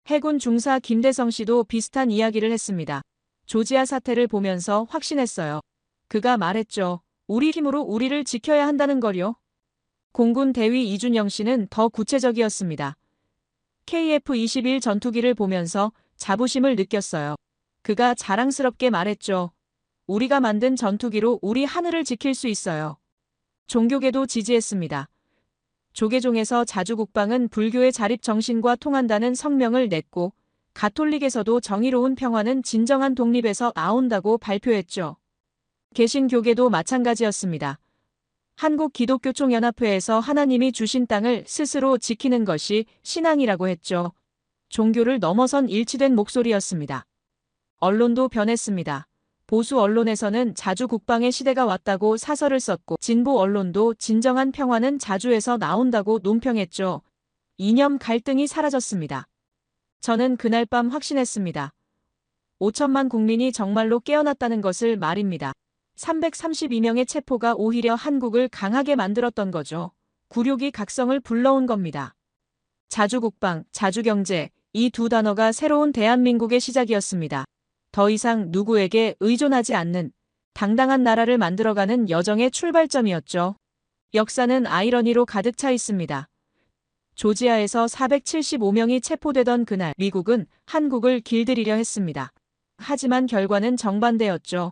해군 중사 김대성 씨도 비슷한 이야기를 했습니다. 조지아 사태를 보면서 확신했어요. 그가 말했죠. 우리 힘으로 우리를 지켜야 한다는 걸요. 공군 대위 이준영 씨는 더 구체적이었습니다. KF-21 전투기를 보면서 자부심을 느꼈어요. 그가 자랑스럽게 말했죠. 우리가 만든 전투기로 우리 하늘을 지킬 수 있어요. 종교계도 지지했습니다. 조계종에서 자주국방은 불교의 자립 정신과 통한다는 성명을 냈고 가톨릭에서도 정의로운 평화는 진정한 독립에서 나온다고 발표했죠. 개신교계도 마찬가지였습니다. 한국기독교총연합회에서 하나님이 주신 땅을 스스로 지키는 것이 신앙이라고 했죠. 종교를 넘어선 일치된 목소리였습니다. 언론도 변했습니다. 보수 언론에서는 자주 국방의 시대가 왔다고 사설을 썼고 진보 언론도 진정한 평화는 자주에서 나온다고 논평했죠. 이념 갈등이 사라졌습니다. 저는 그날 밤 확신했습니다. 5천만 국민이 정말로 깨어났다는 것을 말입니다. 332명의 체포가 오히려 한국을 강하게 만들었던 거죠. 굴욕이 각성을 불러온 겁니다. 자주국방, 자주경제, 이 두 단어가 새로운 대한민국의 시작이었습니다. 더 이상 누구에게 의존하지 않는 당당한 나라를 만들어가는 여정의 출발점이었죠. 역사는 아이러니로 가득 차 있습니다. 조지아에서 475명이 체포되던 그날 미국은 한국을 길들이려 했습니다. 하지만 결과는 정반대였죠.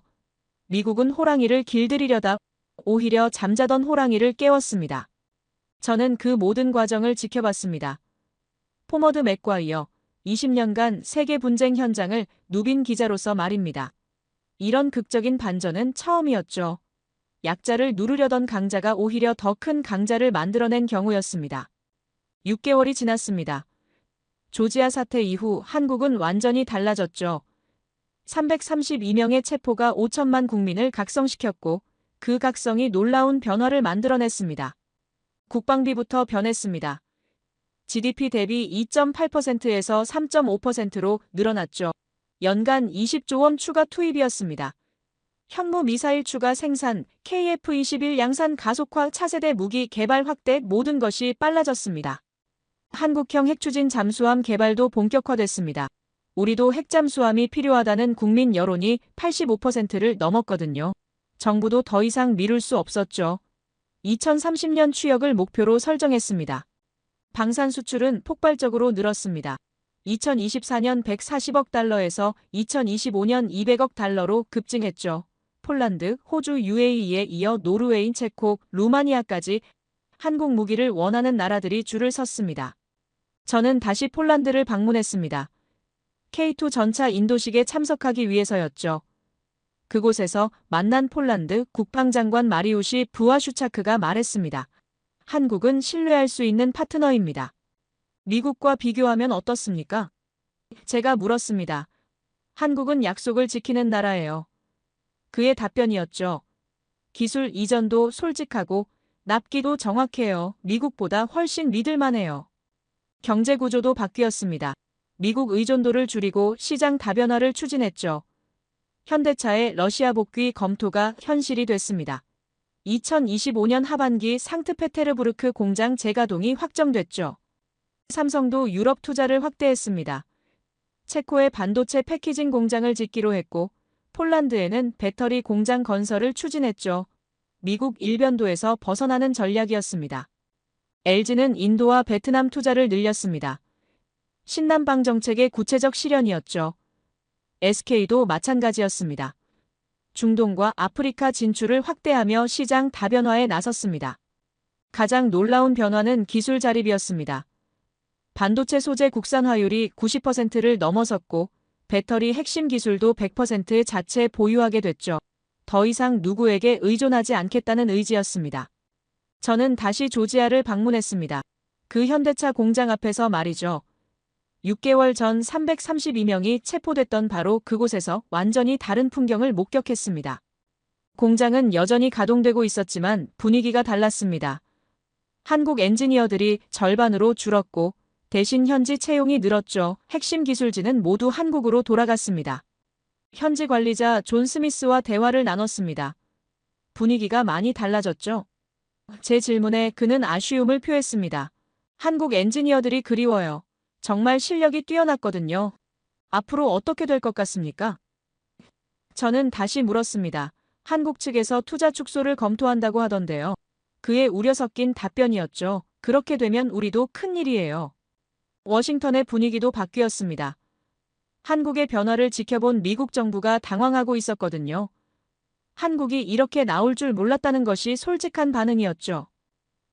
미국은 호랑이를 길들이려다 오히려 잠자던 호랑이를 깨웠습니다. 저는 그 모든 과정을 지켜봤습니다. 포머드 맥과이어 20년간 세계 분쟁 현장을 누빈 기자로서 말입니다. 이런 극적인 반전은 처음이었죠. 약자를 누르려던 강자가 오히려 더 큰 강자를 만들어낸 경우였습니다. 6개월이 지났습니다. 조지아 사태 이후 한국은 완전히 달라졌죠. 332명의 체포가 5천만 국민을 각성시켰고 그 각성이 놀라운 변화를 만들어냈습니다. 국방비부터 변했습니다. GDP 대비 2.8%에서 3.5%로 늘어났죠. 연간 20조 원 추가 투입이었습니다. 현무 미사일 추가 생산, KF-21 양산 가속화, 차세대 무기 개발 확대 모든 것이 빨라졌습니다. 한국형 핵추진 잠수함 개발도 본격화됐습니다. 우리도 핵잠수함이 필요하다는 국민 여론이 85%를 넘었거든요. 정부도 더 이상 미룰 수 없었죠. 2030년 취역을 목표로 설정했습니다. 방산 수출은 폭발적으로 늘었습니다. 2024년 140억 달러에서 2025년 200억 달러로 급증했죠. 폴란드, 호주, UAE에 이어 노르웨이, 체코, 루마니아까지 한국 무기를 원하는 나라들이 줄을 섰습니다. 저는 다시 폴란드를 방문했습니다. K2 전차 인도식에 참석하기 위해서였죠. 그곳에서 만난 폴란드 국방장관 마리우시 부아슈차크가 말했습니다. 한국은 신뢰할 수 있는 파트너입니다. 미국과 비교하면 어떻습니까? 제가 물었습니다. 한국은 약속을 지키는 나라예요. 그의 답변이었죠. 기술 이전도 솔직하고 납기도 정확해요. 미국보다 훨씬 믿을만해요. 경제 구조도 바뀌었습니다. 미국 의존도를 줄이고 시장 다변화를 추진했죠. 현대차의 러시아 복귀 검토가 현실이 됐습니다. 2025년 하반기 상트페테르부르크 공장 재가동이 확정됐죠. 삼성도 유럽 투자를 확대했습니다. 체코에 반도체 패키징 공장을 짓기로 했고 폴란드에는 배터리 공장 건설을 추진했죠. 미국 일변도에서 벗어나는 전략이었습니다. LG는 인도와 베트남 투자를 늘렸습니다. 신남방 정책의 구체적 실현이었죠. SK도 마찬가지였습니다. 중동과 아프리카 진출을 확대하며 시장 다변화에 나섰습니다. 가장 놀라운 변화는 기술 자립이었습니다. 반도체 소재 국산화율이 90%를 넘어섰고 배터리 핵심 기술도 100% 자체 보유하게 됐죠. 더 이상 누구에게 의존하지 않겠다는 의지였습니다. 저는 다시 조지아를 방문했습니다. 그 현대차 공장 앞에서 말이죠. 6개월 전 332명이 체포됐던 바로 그곳에서 완전히 다른 풍경을 목격했습니다. 공장은 여전히 가동되고 있었지만 분위기가 달랐습니다. 한국 엔지니어들이 절반으로 줄었고 대신 현지 채용이 늘었죠. 핵심 기술진은 모두 한국으로 돌아갔습니다. 현지 관리자 존 스미스와 대화를 나눴습니다. 분위기가 많이 달라졌죠. 제 질문에 그는 아쉬움을 표했습니다. 한국 엔지니어들이 그리워요. 정말 실력이 뛰어났거든요. 앞으로 어떻게 될 것 같습니까? 저는 다시 물었습니다. 한국 측에서 투자 축소를 검토한다고 하던데요. 그의 우려 섞인 답변이었죠. 그렇게 되면 우리도 큰일이에요. 워싱턴의 분위기도 바뀌었습니다. 한국의 변화를 지켜본 미국 정부가 당황하고 있었거든요. 한국이 이렇게 나올 줄 몰랐다는 것이 솔직한 반응이었죠.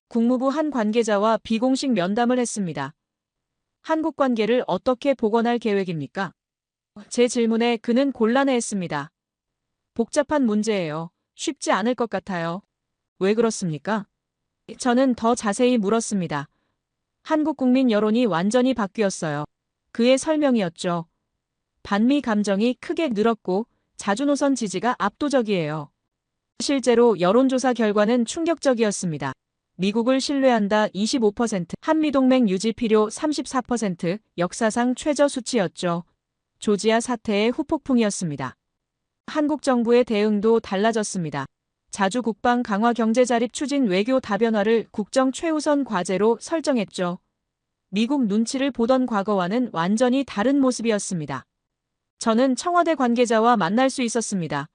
국무부 한 관계자와 비공식 면담을 했습니다. 한국 관계를 어떻게 복원할 계획입니까? 제 질문에 그는 곤란해했습니다. 복잡한 문제예요. 쉽지 않을 것 같아요. 왜 그렇습니까? 저는 더 자세히 물었습니다. 한국 국민 여론이 완전히 바뀌었어요. 그의 설명이었죠. 반미 감정이 크게 늘었고 자주노선 지지가 압도적이에요. 실제로 여론조사 결과는 충격적이었습니다. 미국을 신뢰한다 25%, 한미동맹 유지 필요 34%, 역사상 최저 수치였죠. 조지아 사태의 후폭풍이었습니다. 한국 정부의 대응도 달라졌습니다. 자주 국방 강화 경제 자립 추진 외교 다변화를 국정 최우선 과제로 설정했죠. 미국 눈치를 보던 과거와는 완전히 다른 모습이었습니다. 저는 청와대 관계자와 만날 수 있었습니다.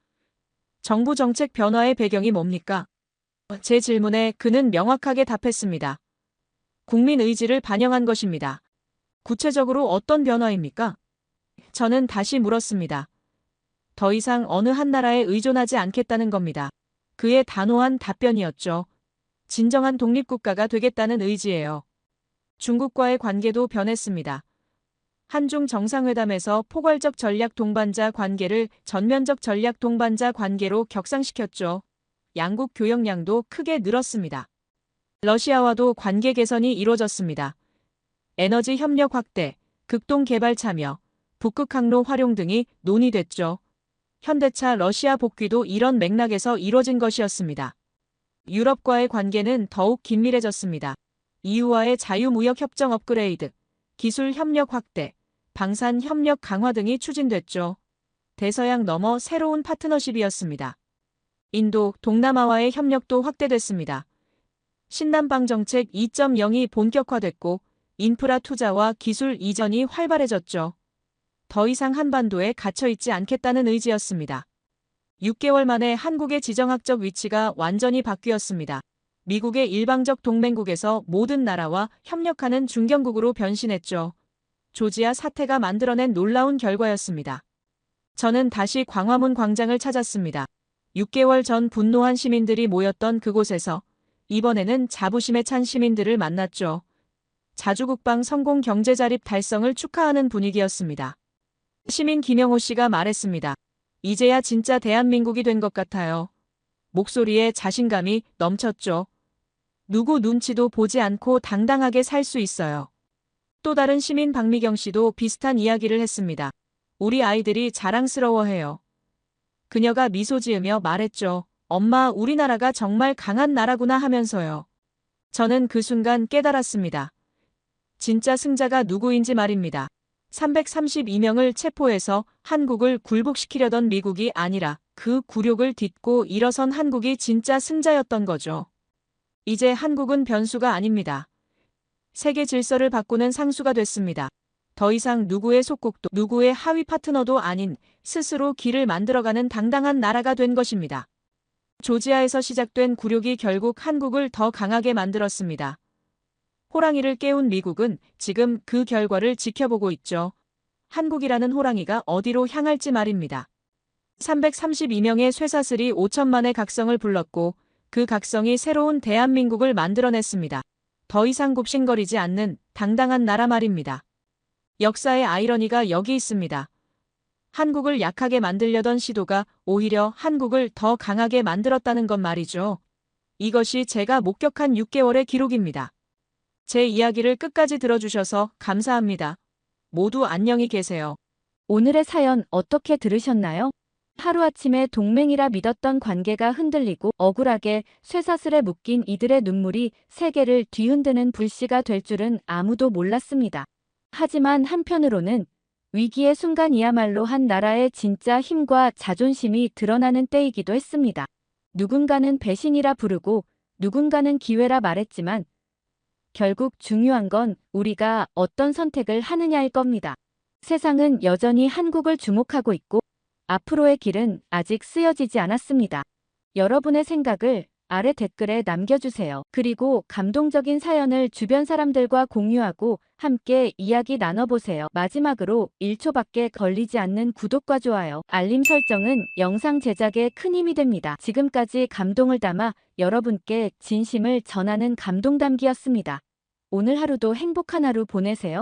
정부 정책 변화의 배경이 뭡니까? 제 질문에 그는 명확하게 답했습니다. 국민 의지를 반영한 것입니다. 구체적으로 어떤 변화입니까? 저는 다시 물었습니다. 더 이상 어느 한 나라에 의존하지 않겠다는 겁니다. 그의 단호한 답변이었죠. 진정한 독립국가가 되겠다는 의지예요. 중국과의 관계도 변했습니다. 한중 정상회담에서 포괄적 전략 동반자 관계를 전면적 전략 동반자 관계로 격상시켰죠. 양국 교역량도 크게 늘었습니다. 러시아와도 관계 개선이 이루어졌습니다. 에너지 협력 확대, 극동 개발 참여, 북극 항로 활용 등이 논의됐죠. 현대차 러시아 복귀도 이런 맥락에서 이루어진 것이었습니다. 유럽과의 관계는 더욱 긴밀해졌습니다. EU와의 자유무역협정 업그레이드, 기술 협력 확대, 방산 협력 강화 등이 추진됐죠. 대서양 넘어 새로운 파트너십이었습니다. 인도, 동남아와의 협력도 확대됐습니다. 신남방 정책 2.0이 본격화됐고 인프라 투자와 기술 이전이 활발해졌죠. 더 이상 한반도에 갇혀있지 않겠다는 의지였습니다. 6개월 만에 한국의 지정학적 위치가 완전히 바뀌었습니다. 미국의 일방적 동맹국에서 모든 나라와 협력하는 중견국으로 변신했죠. 조지아 사태가 만들어낸 놀라운 결과였습니다. 저는 다시 광화문 광장을 찾았습니다. 6개월 전 분노한 시민들이 모였던 그곳에서 이번에는 자부심에 찬 시민들을 만났죠. 자주국방 성공 경제 자립 달성을 축하하는 분위기였습니다. 시민 김영호 씨가 말했습니다. 이제야 진짜 대한민국이 된 것 같아요. 목소리에 자신감이 넘쳤죠. 누구 눈치도 보지 않고 당당하게 살 수 있어요. 또 다른 시민 박미경 씨도 비슷한 이야기를 했습니다. 우리 아이들이 자랑스러워해요. 그녀가 미소 지으며 말했죠. 엄마, 우리나라가 정말 강한 나라구나 하면서요. 저는 그 순간 깨달았습니다. 진짜 승자가 누구인지 말입니다. 332명을 체포해서 한국을 굴복시키려던 미국이 아니라 그 굴욕을 딛고 일어선 한국이 진짜 승자였던 거죠. 이제 한국은 변수가 아닙니다. 세계 질서를 바꾸는 상수가 됐습니다. 더 이상 누구의 속국도 누구의 하위 파트너도 아닌 스스로 길을 만들어가는 당당한 나라가 된 것입니다. 조지아에서 시작된 굴욕이 결국 한국을 더 강하게 만들었습니다. 호랑이를 깨운 미국은 지금 그 결과를 지켜보고 있죠. 한국이라는 호랑이가 어디로 향할지 말입니다. 332명의 쇠사슬이 5천만의 각성을 불렀고 그 각성이 새로운 대한민국을 만들어냈습니다. 더 이상 굽신거리지 않는 당당한 나라 말입니다. 역사의 아이러니가 여기 있습니다. 한국을 약하게 만들려던 시도가 오히려 한국을 더 강하게 만들었다는 것 말이죠. 이것이 제가 목격한 6개월의 기록입니다. 제 이야기를 끝까지 들어주셔서 감사합니다. 모두 안녕히 계세요. 오늘의 사연 어떻게 들으셨나요? 하루아침에 동맹이라 믿었던 관계가 흔들리고 억울하게 쇠사슬에 묶인 이들의 눈물이 세계를 뒤흔드는 불씨가 될 줄은 아무도 몰랐습니다. 하지만 한편으로는 위기의 순간이야말로 한 나라의 진짜 힘과 자존심이 드러나는 때이기도 했습니다. 누군가는 배신이라 부르고 누군가는 기회라 말했지만 결국 중요한 건 우리가 어떤 선택을 하느냐일 겁니다. 세상은 여전히 한국을 주목하고 있고 앞으로의 길은 아직 쓰여지지 않았습니다. 여러분의 생각을 아래 댓글에 남겨주세요. 그리고 감동적인 사연을 주변 사람들과 공유하고 함께 이야기 나눠보세요. 마지막으로 1초밖에 걸리지 않는 구독과 좋아요, 알림 설정은 영상 제작에 큰 힘이 됩니다. 지금까지 감동을 담아 여러분께 진심을 전하는 감동담기였습니다. 오늘 하루도 행복한 하루 보내세요.